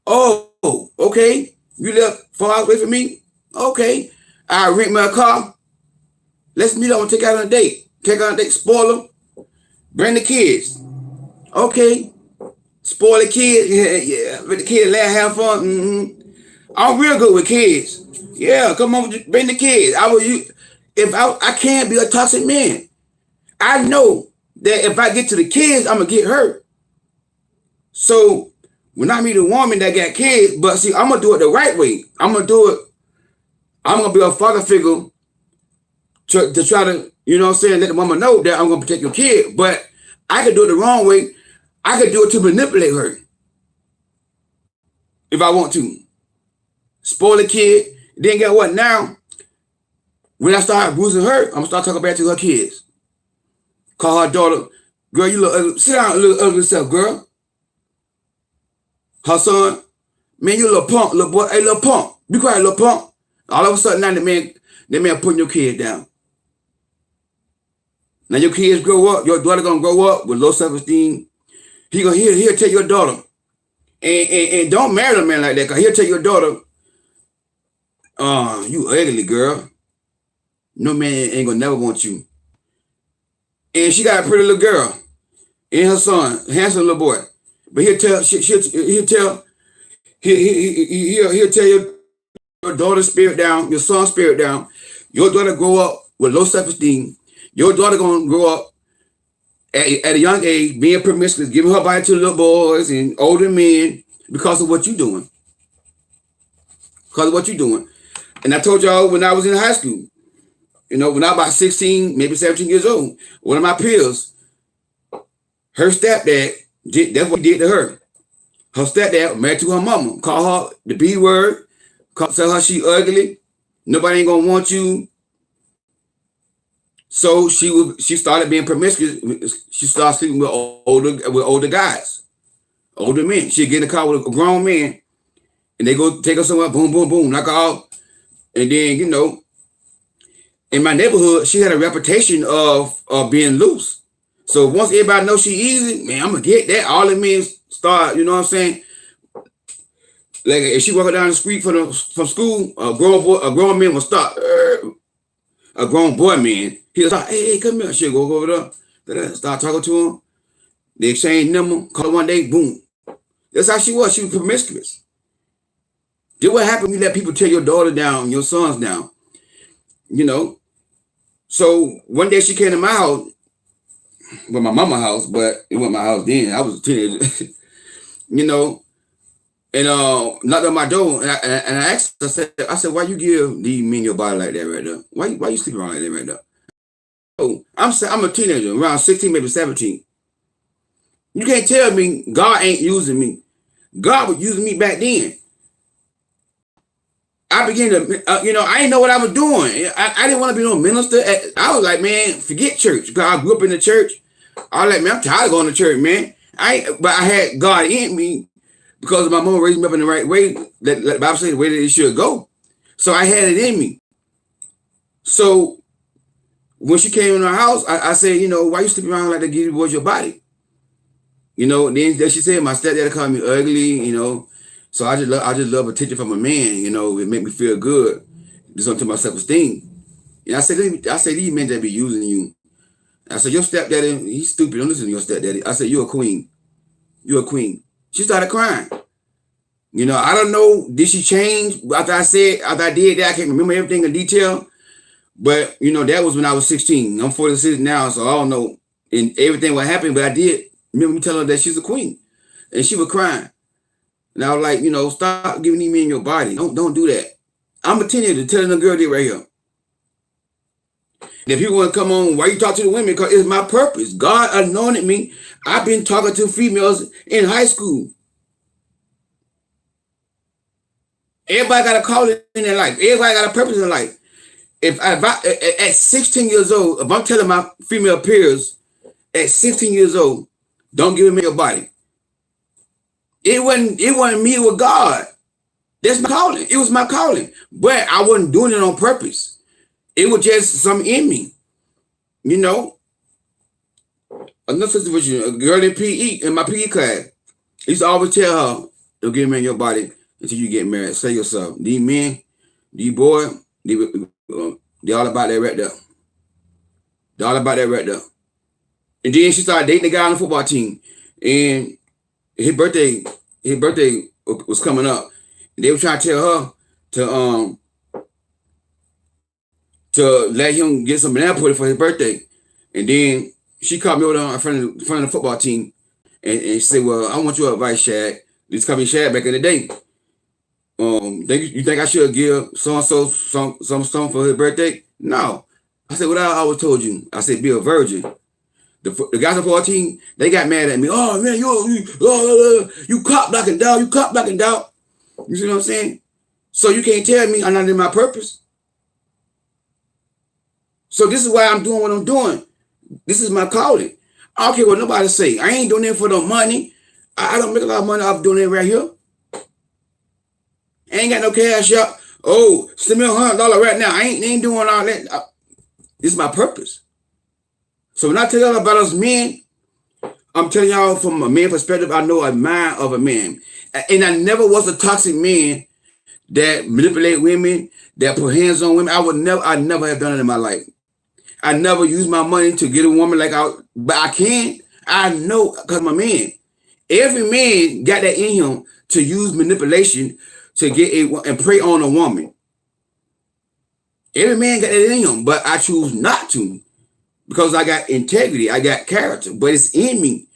Oh, okay. You live 4 hours away from me? Okay. I rent me a car. Let's meet up and take out on a date. Spoil them. Bring the kids. Okay. Spoil the kids. Yeah. Let the kids laugh, have fun. Mm-hmm. I'm real good with kids. Yeah, come on, bring the kids. I can't be a toxic man. I know that if I get to the kids, I'm gonna get hurt. So when I meet a woman that got kids, but see, I'm gonna do it the right way. I'm gonna be a father figure to try to, let the woman know that I'm gonna protect your kid. But I could do it the wrong way. I could do it to manipulate her if I want to. Spoil the kid. Then get what now? When I start abusing her, I'm gonna start talking back to her kids. Call her daughter, girl, you look ugly. Sit down, little ugly self, girl. Her son, man, you a little punk, little boy. Hey, little punk. Be quiet, little punk. All of a sudden, now the man putting your kids down. Now your kids grow up, your daughter gonna grow up with low self-esteem. He'll tell your daughter, and don't marry a man like that, cause he'll tell your daughter, you ugly girl. No man ain't gonna never want you. And she got a pretty little girl and her son, handsome little boy. But he'll tell your daughter's spirit down, your son's spirit down. Your daughter grow up with low self-esteem. Your daughter gonna grow up at a young age being promiscuous, giving her body to little boys and older men. because of what you're doing. Because of what you're doing. And I told y'all when I was in high school, when I was about 16, maybe 17 years old, one of my peers, her stepdad, that's what he did to her. Her stepdad married to her mama, called her the B word, tell her she ugly, nobody ain't gonna want you. So she started being promiscuous. She started sleeping with older guys, older men. She'd get in the car with a grown man, and they go take her somewhere, boom, boom, boom, knock her out. And then, in my neighborhood, she had a reputation of being loose. So once everybody knows she easy, man, I'm gonna get that. All the men start, you know what I'm saying? Like if she walking down the street from school, a grown man will stop. A grown boy man, he'll start, hey, come here. She'll go over there, start talking to him. They exchange number, call her one day, boom. That's how she was. She was promiscuous. Then what happened when you let people tear your daughter down, your sons down? So one day she came to my house, well, my mama's house, but it wasn't my house then. I was a teenager, and knocked on my door, and I asked her, I said, why you give these men your body like that right there? Why you sleep around like that right there? Oh, I'm a teenager, around 16, maybe 17. You can't tell me God ain't using me. God was using me back then. I began to, I didn't know what I was doing. I didn't want to be no minister. I was like, man, forget church. Because I grew up in the church. I was like, man, I'm tired of going to church, man. But I had God in me because my mom raised me up in the right way. Let the Bible say the way that it should go. So I had it in me. So when she came in our house, I said, why you sleeping around like that? Give you boys your body. Then she said my stepdad called me ugly, So I just love attention from a man, it make me feel good. Just something to my self-esteem. And I said these men that be using you. I said, your stepdaddy, he's stupid. Don't listen to your stepdaddy. I said, you're a queen. You're a queen. She started crying. I don't know, did she change after I did that? I can't remember everything in detail. But, that was when I was 16. I'm 46 now, so I don't know and everything what happened, but I did remember me telling her that she's a queen. And she was crying. And I was like, stop giving these men your body. Don't do that. I'm a teenager telling the girl this right here. And if people want to come on, why you talk to the women? Because it's my purpose. God anointed me. I've been talking to females in high school. Everybody got a calling in their life. Everybody got a purpose in their life. If I at 16 years old, if I'm telling my female peers at 16 years old, don't give me your body. It wasn't me, it was God. That's my calling. It was my calling. But I wasn't doing it on purpose. It was just something in me. Another situation, a girl in PE, in my PE class, I used to always tell her, don't give me your body until you get married. Say yourself. These men, these boys, they all about that right there. They all about that right there. And then she started dating a guy on the football team. And his birthday was coming up. And they were trying to tell her to let him get some banana pudding for his birthday. And then she called me over in front of the football team and she said, well, I want your advice, Shad. This called me Shad back in the day. You think I should give so-and-so some for his birthday? No. I said, what I always told you. I said, be a virgin. The guys on the team, they got mad at me. Oh, man, you cop blocking down. You cop blocking down. You see what I'm saying? So you can't tell me I'm not in my purpose. So this is why I'm doing what I'm doing. This is my calling. I don't care what nobody say. I ain't doing it for the money. I don't make a lot of money off doing it right here. I ain't got no cash up. Oh, send me $100 right now. I ain't doing all that. This is my purpose. So when I tell y'all about us men, I'm telling y'all from a man perspective, I know a mind of a man. And I never was a toxic man that manipulate women, that put hands on women. I never have done it in my life. I never use my money to get a woman but I can. I know because I'm a man. Every man got that in him to use manipulation to get and prey on a woman. Every man got that in him, but I choose not to because I got integrity, I got character, but it's in me.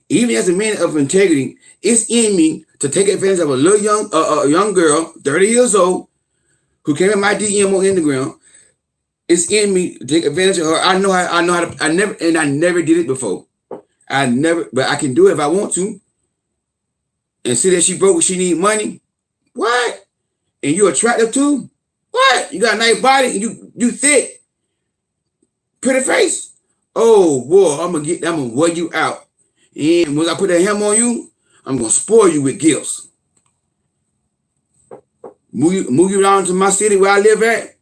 even as a man of integrity, it's in me to take advantage of a little young girl, 30 years old, who came in my DM on Instagram. It's in me to take advantage of her. I know how to. I never did it before. But I can do it if I want to. And see that she broke, she need money. What? And you attractive too? What? You got a nice body and you thick, pretty face. Oh boy, I'm gonna wear you out. And once I put that hem on you, I'm gonna spoil you with gifts. Move you down to my city where I live at.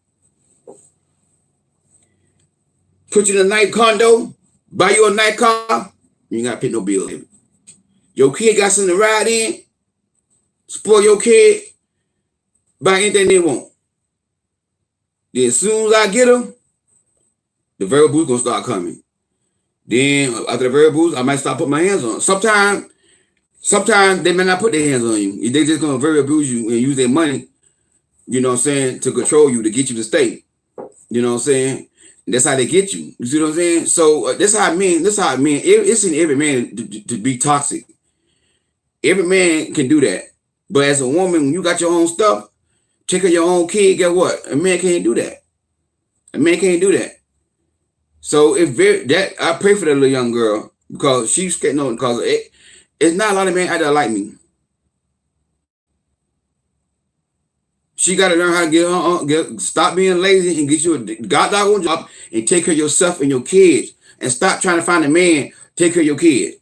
Put you in a nice condo, buy you a nice car. You ain't gotta pay no bills. Your kid got something to ride in. Spoil your kid. Buy anything they want. Then as soon as I get them, the variables gonna start coming. Then after the variables, I might start putting my hands on. Sometimes they may not put their hands on you. They just gonna very abuse you and use their money, you know what I'm saying, to control you, to get you to stay. You know what I'm saying? That's how they get you. You see what I'm saying? So that's how men. It's in every man to be toxic. Every man can do that. But as a woman, when you got your own stuff, take care of your own kid, guess what? A man can't do that. A man can't do that. So I pray for that little young girl because she's getting on, because it's not a lot of men out there like me. She got to learn how to stop being lazy and get you a goddamn job and take care of yourself and your kids, and stop trying to find a man take care of your kids.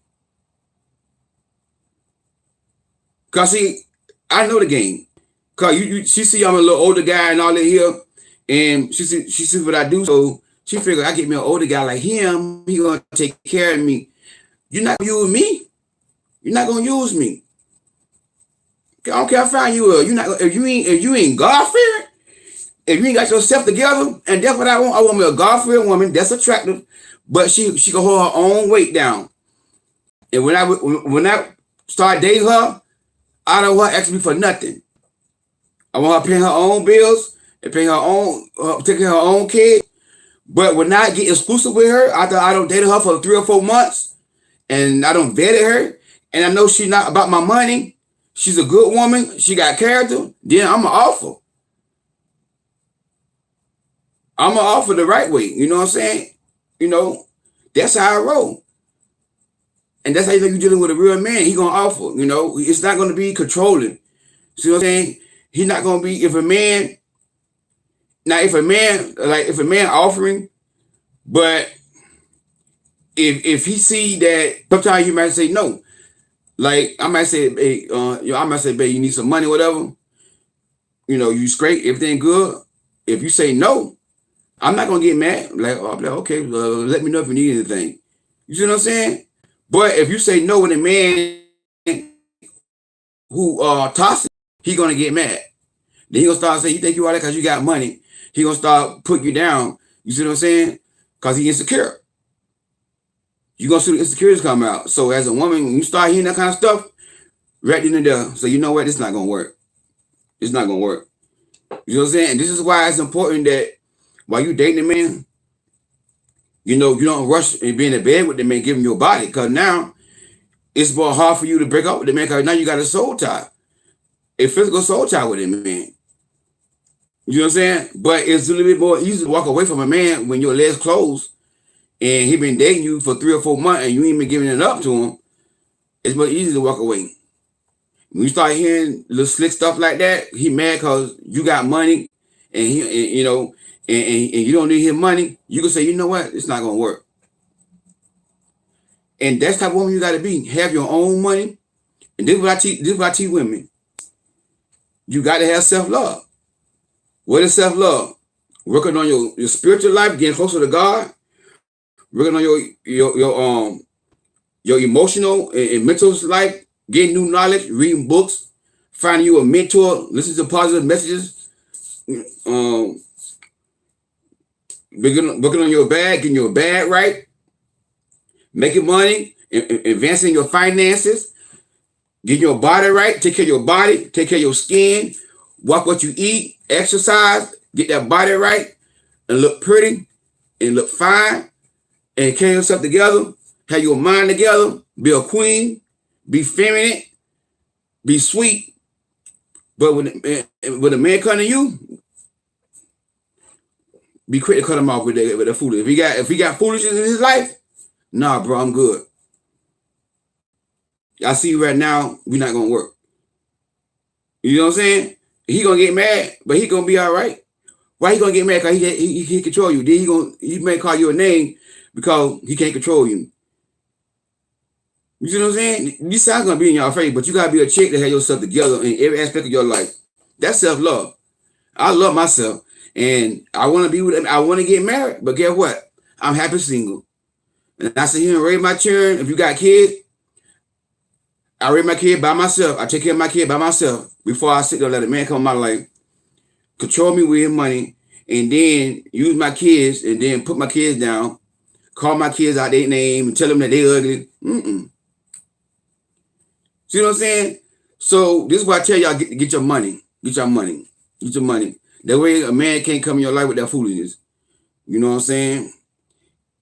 Cause see, I know the game. Cause she see I'm a little older guy and all that here, and she see what I do, so she figured I get me an older guy like him. He gonna take care of me. You're not gonna use me. You're not gonna use me. I don't care how fine you are. If you ain't God fearing, if you ain't got yourself together, and that's what I want. I want me a God fearing woman that's attractive, but she can hold her own weight down. And when I start dating her, I don't want her asking me for nothing. I want her paying her own bills and paying her own, taking her own kid. But when I get exclusive with her, after I don't date her for 3 or 4 months, and I don't vetted her, and I know she's not about my money, she's a good woman, she got character, then I'm going to offer. I'm going to offer the right way. You know what I'm saying? You know, that's how I roll. And that's how you know you're dealing with a real man. He going to offer. You know, it's not going to be controlling. See what I'm saying? He's not going to be, if a man offering, but if he see that, sometimes you might say no. Like I might say, hey, babe, you need some money, whatever. You know, you straight, everything good. If you say no, I'm not gonna get mad. I'll be like, okay, let me know if you need anything. You see what I'm saying? But if you say no with a man who toxic, he gonna get mad. Then he gonna start saying, you think you all that because you got money. He gonna start putting you down. You see what I'm saying? Because he insecure. You're gonna see the insecurities come out. So as a woman, when you start hearing that kind of stuff, right in there, so you know what, it's not gonna work. It's not gonna work. You know what I'm saying? And this is why it's important that while you dating a man, you know, you don't rush and be in the bed with the man, giving your body, because now it's more hard for you to break up with the man, because now you got a soul tie, a physical soul tie with him, man. You know what I'm saying? But it's a little bit more easy to walk away from a man when your legs closed and he been dating you for 3 or 4 months and you ain't been giving it up to him. It's much easier to walk away. When you start hearing little slick stuff like that, he mad because you got money and you you don't need his money. You can say, you know what, it's not gonna work. And that's the type of woman you gotta be. Have your own money. And this is what I teach women. You gotta have self-love. What is self-love? Working on your spiritual life, getting closer to God, working on your emotional and mental life, getting new knowledge, reading books, finding you a mentor, listening to positive messages, working on your bag, getting your bag right, making money, advancing your finances, getting your body right, take care of your body, take care of your skin, watch what you eat, exercise, get that body right, and look pretty, and look fine, and carry yourself together. have your mind together, be a queen, be feminine, be sweet. But when a man come to you, be quick to cut him off with the foolish. If he got foolishness in his life, nah, bro, I'm good. I see you right now, we're not gonna work. You know what I'm saying? He gonna get mad, but he gonna be all right. Why he gonna get mad? Because he control you. Then he may call you a name because he can't control you. You see what I'm saying? These sounds gonna be in your face, but you gotta be a chick that have yourself together in every aspect of your life. That's self-love. I love myself, and I want to be with him. I want to get married, but guess what? I'm happy single. And I sit here and raise my children. If you got kids, I raise my kid by myself. I take care of my kid by myself before I sit there and let a man come in my life, control me with his money, and then use my kids, and then put my kids down, call my kids out their name, and tell them that they ugly. See what I'm saying? So this is why I tell y'all, get your money. Get your money. Get your money. That way a man can't come in your life with that foolishness. You know what I'm saying?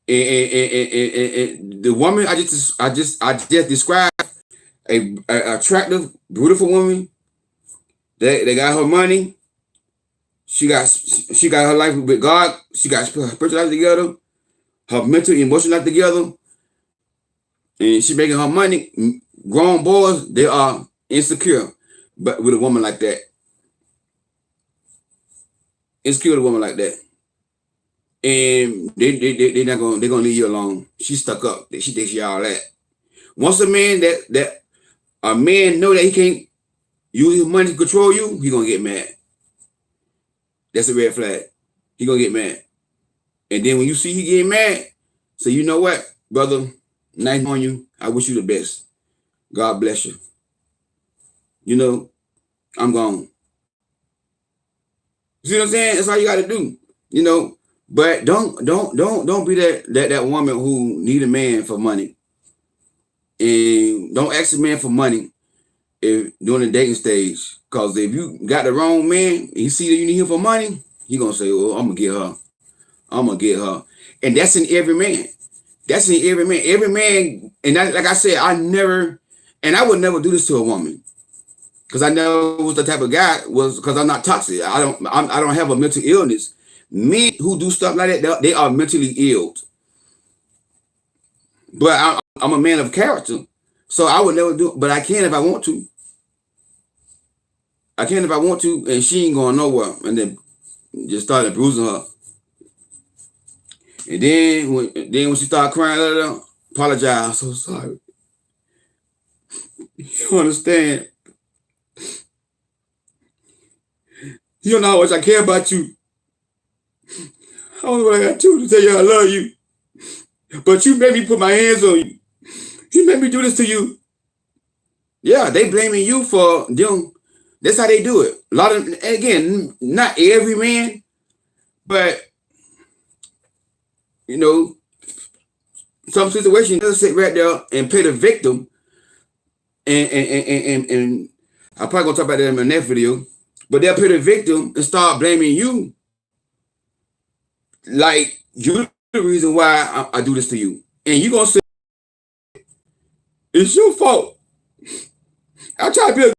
And the woman I just described, a attractive, beautiful woman. They got her money. She got her life with God. She got her spiritual life together. Her mental, emotional life together. And she making her money. Grown boys, they are insecure, but with a woman like that. Insecure with a woman like that. And they're gonna leave you alone. She's stuck up. She thinks she all that. Once a man know that he can't use his money to control you, he gonna get mad. That's a red flag. He gonna get mad. And then when you see he getting mad, say, you know what, brother, nice on you. I wish you the best. God bless you. You know, I'm gone. See what I'm saying? That's all you gotta do. You know, but don't be that woman who need a man for money. And don't ask a man for money if during the dating stage. Because if you got the wrong man and you see that you need him for money, he gonna say, oh, I'm gonna get her. I'm gonna get her. And that's in every man. That's in every man. Every man, and like I said, I would never do this to a woman. Because I never was the type of guy, because I'm not toxic. I don't have a mental illness. Men who do stuff like that, they are mentally ill. But I'm a man of character. So I would never do it, but I can if I want to. I can if I want to, and she ain't going nowhere. And then just started bruising her. And then when she started crying, apologize. I'm so sorry. You understand? You don't know how much I care about you. I don't know what I got to tell you I love you. But you made me put my hands on you. You made me do this to you. Yeah, they blaming you for them. That's how they do it. A lot of, again, not every man, but you know, some situations they'll sit right there and play the victim. And I'm probably gonna talk about that in my next video. But they'll play the victim and start blaming you. Like you're the reason why I do this to you. And you're gonna say it's your fault. I try to be a,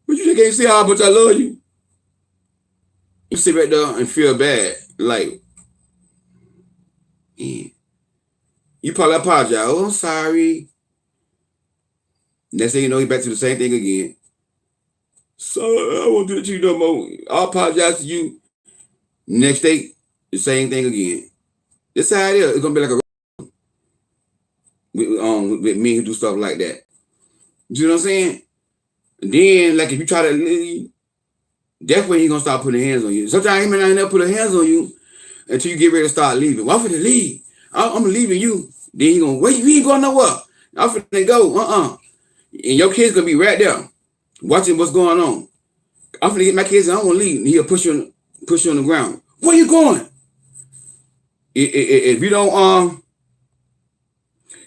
but you just can't see how much I love you. You sit right there and feel bad. Like, man, you probably apologize. Oh, I'm sorry. Next thing you know, he's back to the same thing again. So I won't do it to you no more. I'll apologize to you. Next day, the same thing again. This how it is. It's gonna be like a with men who do stuff like that. You know what I'm saying? And then, like if you try to leave, that's when he's gonna start putting hands on you. Sometimes he may not never put hands on you until you get ready to start leaving. Well, I'm finna leave. I'm leaving you. Then he gonna wait. You ain't going nowhere. I'm finna go. And your kid's gonna be right there, watching what's going on. I'm finna get my kids and I wanna leave. And he'll push you on the ground. Where you going? If you don't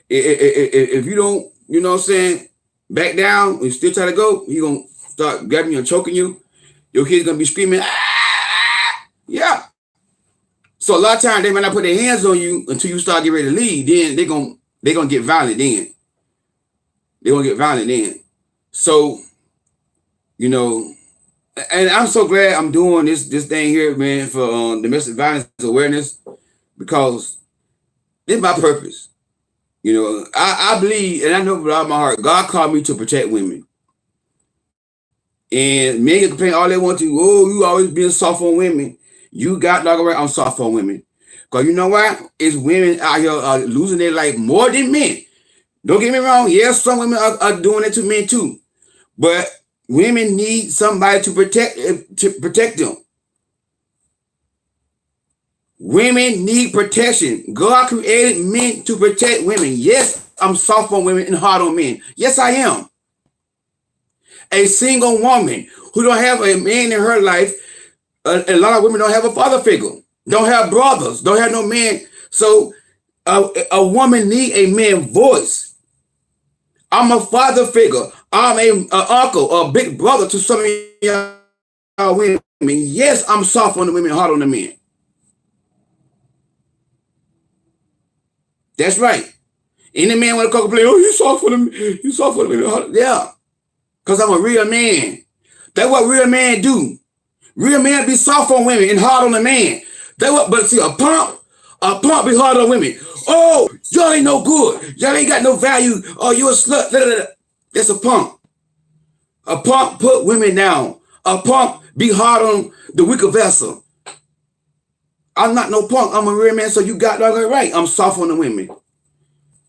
if you don't, you know what I'm saying, back down and still try to go, he gonna start grabbing you and choking you. Your kid's gonna be screaming, ah! Yeah. So a lot of times they might not put their hands on you until you start getting ready to leave. Then they're gonna get violent then. They're gonna get violent then. So, you know, and I'm so glad I'm doing this thing here, man, for domestic violence awareness, because it's my purpose. You know, I believe, and I know with all my heart, God called me to protect women. And men can complain all they want to. Oh, you always being soft on women. You got dog right. I'm soft on women. Because you know what? It's women out here losing their life more than men. Don't get me wrong. Yes, some women are doing it to men too. But women need somebody to protect them. Women need protection. God created men to protect women. Yes, I'm soft on women and hard on men. Yes, I am. A single woman who don't have a man in her life, a lot of women don't have a father figure, don't have brothers, don't have no man. So a woman need a man voice. I'm a father figure. I'm a uncle, a big brother to some of y'all women. Yes, I'm soft on the women, hard on the men. That's right. Any man want to complain, oh, you soft for them, you soft for the women. Yeah, because I'm a real man. That's what real men do. Real men be soft on women and hard on the man. That what, but see, a pump be hard on women. Oh, y'all ain't no good. Y'all ain't got no value. Oh, you a slut. That's a pump. A pump put women down. A pump be hard on the weaker vessel. I'm not no punk. I'm a real man, so you got that right. I'm soft on the women.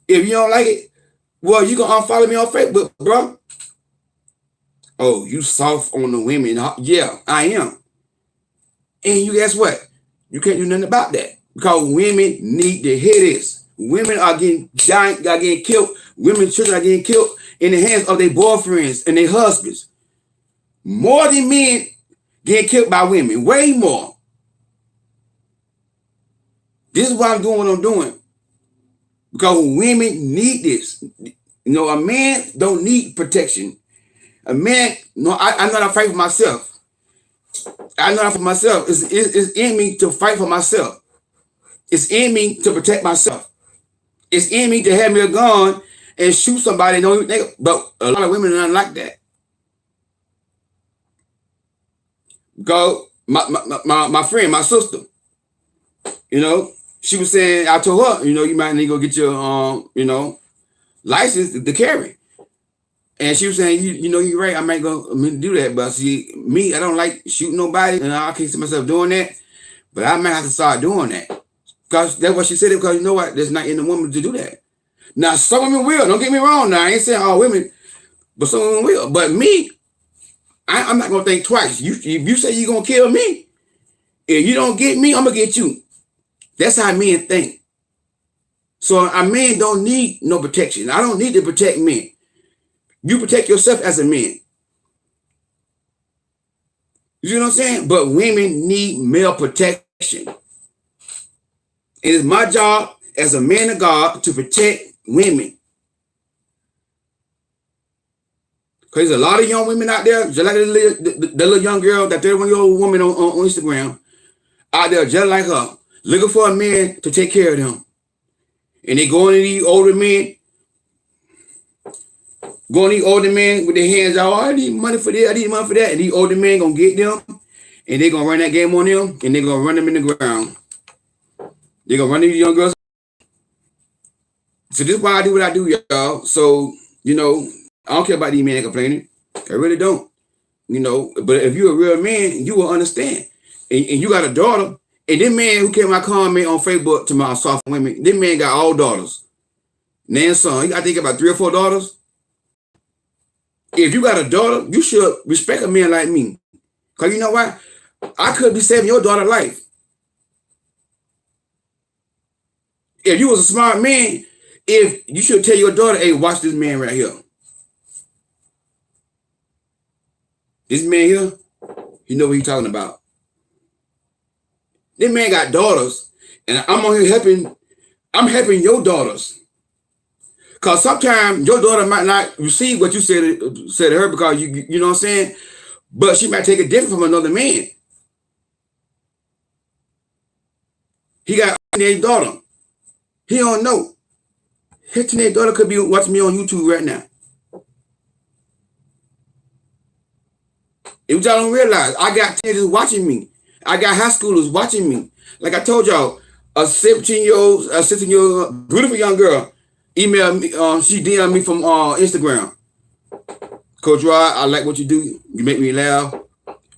If you don't like it, well, you gonna unfollow me on Facebook, bro. Oh, you soft on the women. Yeah, I am. And you guess what? You can't do nothing about that. Because women need to hear this. Women are getting killed. Women's children are getting killed in the hands of their boyfriends and their husbands. More than men getting killed by women. Way more. This is why I'm doing what I'm doing. Because women need this. You know, a man don't need protection. A man, no, I know how to fight for myself. I know how for myself. It's in me to fight for myself. It's in me to protect myself. It's in me to have me a gun and shoot somebody. But a lot of women are not like that. Go, my friend, my sister, you know, she was saying, I told her, you know, you might need to go get your, you know, license to carry. And she was saying, you know, you're right. I might go do that. But see, me, I don't like shooting nobody. And I can't see myself doing that. But I might have to start doing that. Because that's what she said. Because you know what? There's not in the woman to do that. Now, some women will. Don't get me wrong. Now, I ain't saying all women. But some women will. But me, I'm not going to think twice. If you say you're going to kill me, if you don't get me, I'm going to get you. That's how men think. So a man don't need no protection. I don't need to protect men. You protect yourself as a man. You know what I'm saying? But women need male protection. It is my job as a man of God to protect women. Because there's a lot of young women out there, just like the little young girl, that 31-year-old woman on Instagram, out there just like her, looking for a man to take care of them. And they go into these older men, with their hands out, oh, I need money for this, I need money for that. And these older men gonna get them, and they gonna run that game on them, and they gonna run them in the ground. They gonna run these young girls. So this is why I do what I do, y'all. So, you know, I don't care about these men complaining. I really don't. You know, but if you're a real man, you will understand. And you got a daughter, and this man who came my comment on Facebook to my soft women, this man got all daughters. Nan son, I think about 3 or 4 daughters. If you got a daughter, you should respect a man like me. Because you know what? I could be saving your daughter's life. If you was a smart man, if you should tell your daughter, hey, watch this man right here. This man here, you know what he's talking about. This man got daughters, and I'm on here helping your daughters. Because sometimes your daughter might not receive what you said to her because you know what I'm saying? But she might take it different from another man. He got a teenage daughter. He don't know. His teenage daughter could be watching me on YouTube right now. If y'all don't realize, I got teenagers watching me. I got high schoolers watching me. Like I told y'all, a 16-year-old beautiful young girl emailed me. She DM'd me from Instagram. Coach Rod, I like what you do. You make me laugh,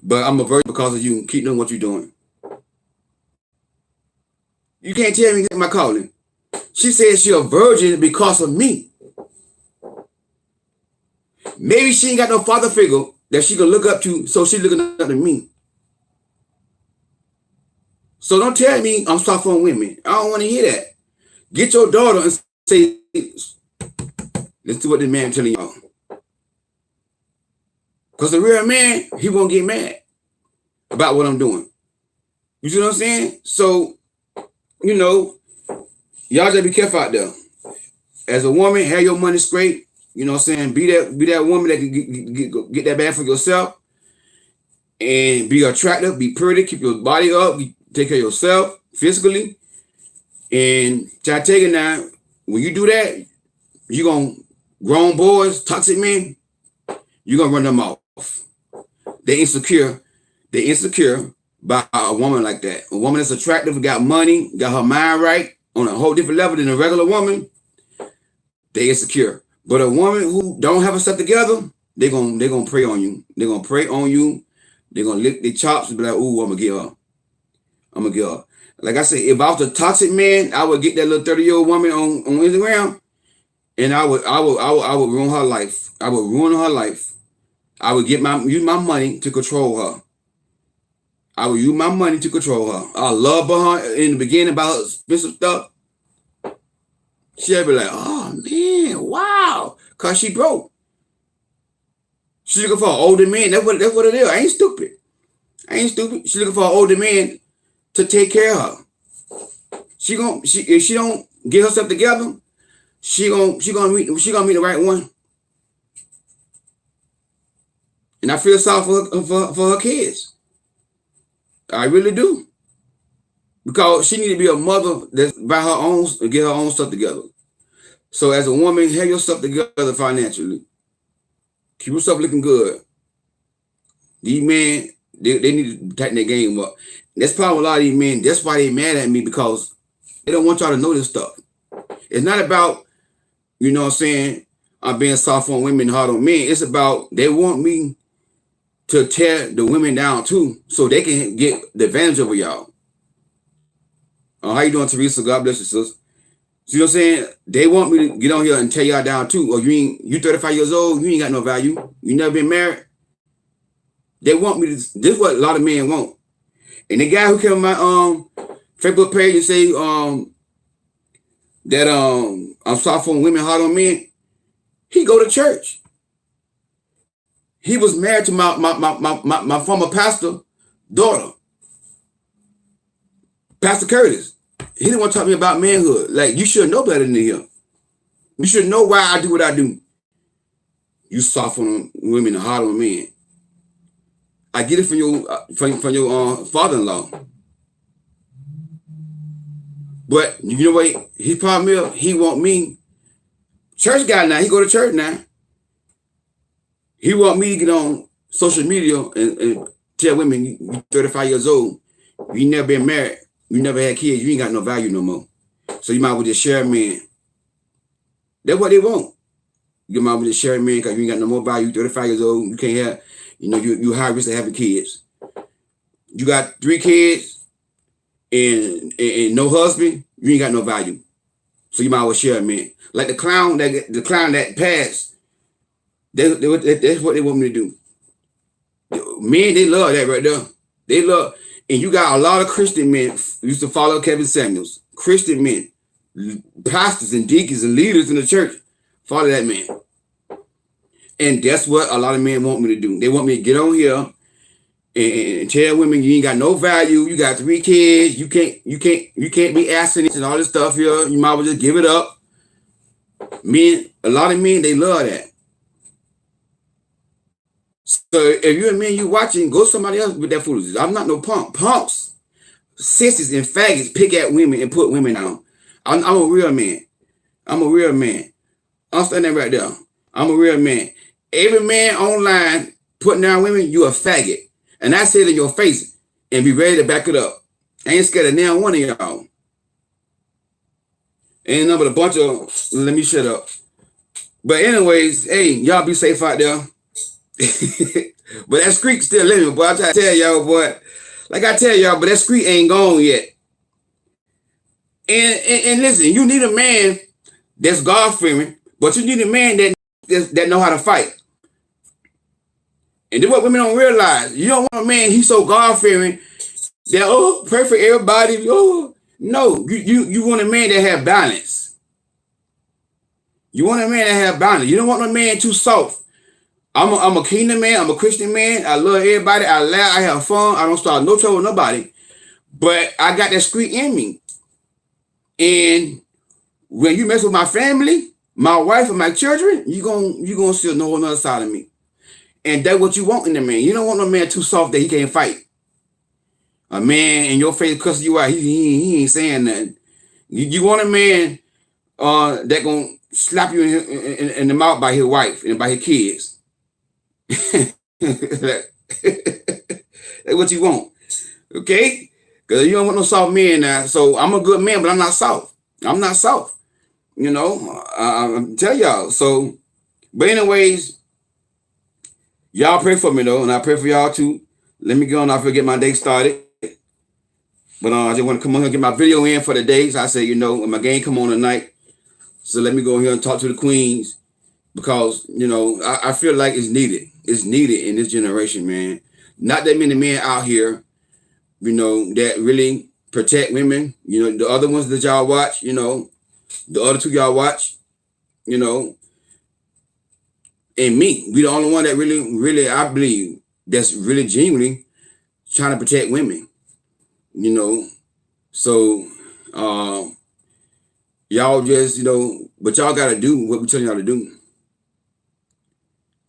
but I'm a virgin because of you. Keep doing what you're doing. You can't tell me my calling. She said she a virgin because of me. Maybe she ain't got no father figure that she can look up to, so she looking up to me. So don't tell me I'm soft on women. I don't want to hear that. Get your daughter and say, let's do what the man telling y'all. Because the real man, he won't get mad about what I'm doing. You see what I'm saying? So, you know, y'all just be careful out there. As a woman, have your money straight. You know what I'm saying? Be that woman that can get that bag for yourself. And be attractive, be pretty, keep your body up, take care of yourself physically. And I take it now, when you do that, you're going to, grown boys, toxic men, you're going to run them off. They insecure by a woman like that. A woman that's attractive, got money, got her mind right, on a whole different level than a regular woman, they insecure. But a woman who don't have herself together, they're gonna prey on you. They're gonna prey on you. They're gonna lick their chops and be like, ooh, I'm gonna get her. Like I said, if I was a toxic man, I would get that little 30-year-old woman on Instagram, and I would ruin her life. I would ruin her life. I would use my money to control her. I would use my money to control her. I love her in the beginning about her expensive stuff. She'll be like, oh man, wow. Cause she broke. She's looking for an older man. That's what it is. I ain't stupid. She's looking for an older man to take care of her. If she don't get herself together, she gonna meet the right one. And I feel sorry for her kids. I really do. Because she need to be a mother that's by her own and get her own stuff together. So as a woman, have your stuff together financially. Keep yourself looking good. These men, they need to tighten their game up. That's probably a lot of these men, that's why they mad at me, because they don't want y'all to know this stuff. It's not about, you know what I'm saying, I'm being soft on women, hard on men. It's about they want me to tear the women down too, so they can get the advantage over y'all. How you doing, Teresa? God bless you, sis. See what I'm saying? They want me to get on here and tear y'all down too. Or you 35 years old, you ain't got no value. You never been married. They want me to, this is what a lot of men want. And the guy who came on my Facebook page and say that I'm soft on women, hard on men, he go to church. He was married to my former pastor daughter, Pastor Curtis. He didn't want to talk to me about manhood. Like, you should know better than him. You should know why I do what I do. You soft on women and hard on men. I get it from your father-in-law. But you know what? He problem is, he want me. Church guy now. He go to church now. He want me to get on social media and tell women, you 35 years old, you never been married, you never had kids, you ain't got no value no more. So you might as well just share a man. That's what they want. You might as well just share a man because you ain't got no more value. You 35 years old, you can't have, you high risk of having kids. You got 3 kids and no husband, you ain't got no value. So you might as well share a man. Like the clown that passed. That's what they want me to do. Men, they love that right there. They love, and you got a lot of Christian men used to follow Kevin Samuels. Christian men, pastors and deacons and leaders in the church, follow that man. And that's what a lot of men want me to do. They want me to get on here and tell women you ain't got no value. You got 3 kids. You can't be asking this and all this stuff here. You might as well just give it up. Men, a lot of men, they love that. So if you're a man, you watching, go somebody else with that foolishness. I'm not no punk. Punks sissies and faggots pick at women and put women down. I'm a real man. I'm a real man. I'm standing right there. I'm a real man. Every man online putting down women, you a faggot. And I say it in your face and be ready to back it up. I ain't scared of now one of y'all. Ain't nothing but a bunch of, let me shut up. But anyways, hey, y'all be safe out there. But that streak still living, boy. I try to tell y'all, boy. Like I tell y'all, but that streak ain't gone yet. And listen, you need a man that's God-fearing, but you need a man that know how to fight. And then what women don't realize, you don't want a man, he's so God-fearing that, oh, pray for everybody. Oh, no, you want a man that have balance. You want a man that have balance. You don't want a man too soft. I'm a kingdom man. I'm a Christian man. I love everybody. I laugh. I have fun. I don't start no trouble with nobody. But I got that street in me. And when you mess with my family, my wife, and my children, you gonna see no another side of me. And that's what you want in a man. You don't want no man too soft that he can't fight. A man in your face cussing you out, he ain't saying nothing. You want a man that gonna slap you in the mouth by his wife and by his kids. That's what you want. Okay? Because you don't want no soft men now. So I'm a good man, but I'm not soft. I'm not soft. You know, I'm tell y'all. So, but anyways, y'all pray for me though, and I pray for y'all too. Let me go on. I forget my day started. But I just want to come on here and get my video in for the day. So I said, you know, when my game come on tonight, so let me go here and talk to the queens because, you know, I feel like it's needed. It's needed in this generation, man. Not that many men out here, you know, that really protect women. You know, the other ones that y'all watch, you know, the other two y'all watch, you know, and me, we the only one that really, I believe, that's really genuinely trying to protect women. You know, so y'all just, you know, but y'all got to do what we tell y'all to do.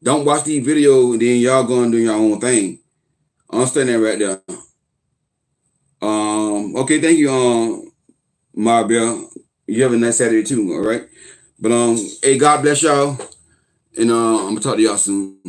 Don't watch these videos and then y'all go and do your own thing. Understand that right there. Okay, thank you, Marbell. You have a nice Saturday too, all right? But hey, God bless y'all. And I'm gonna talk to y'all soon.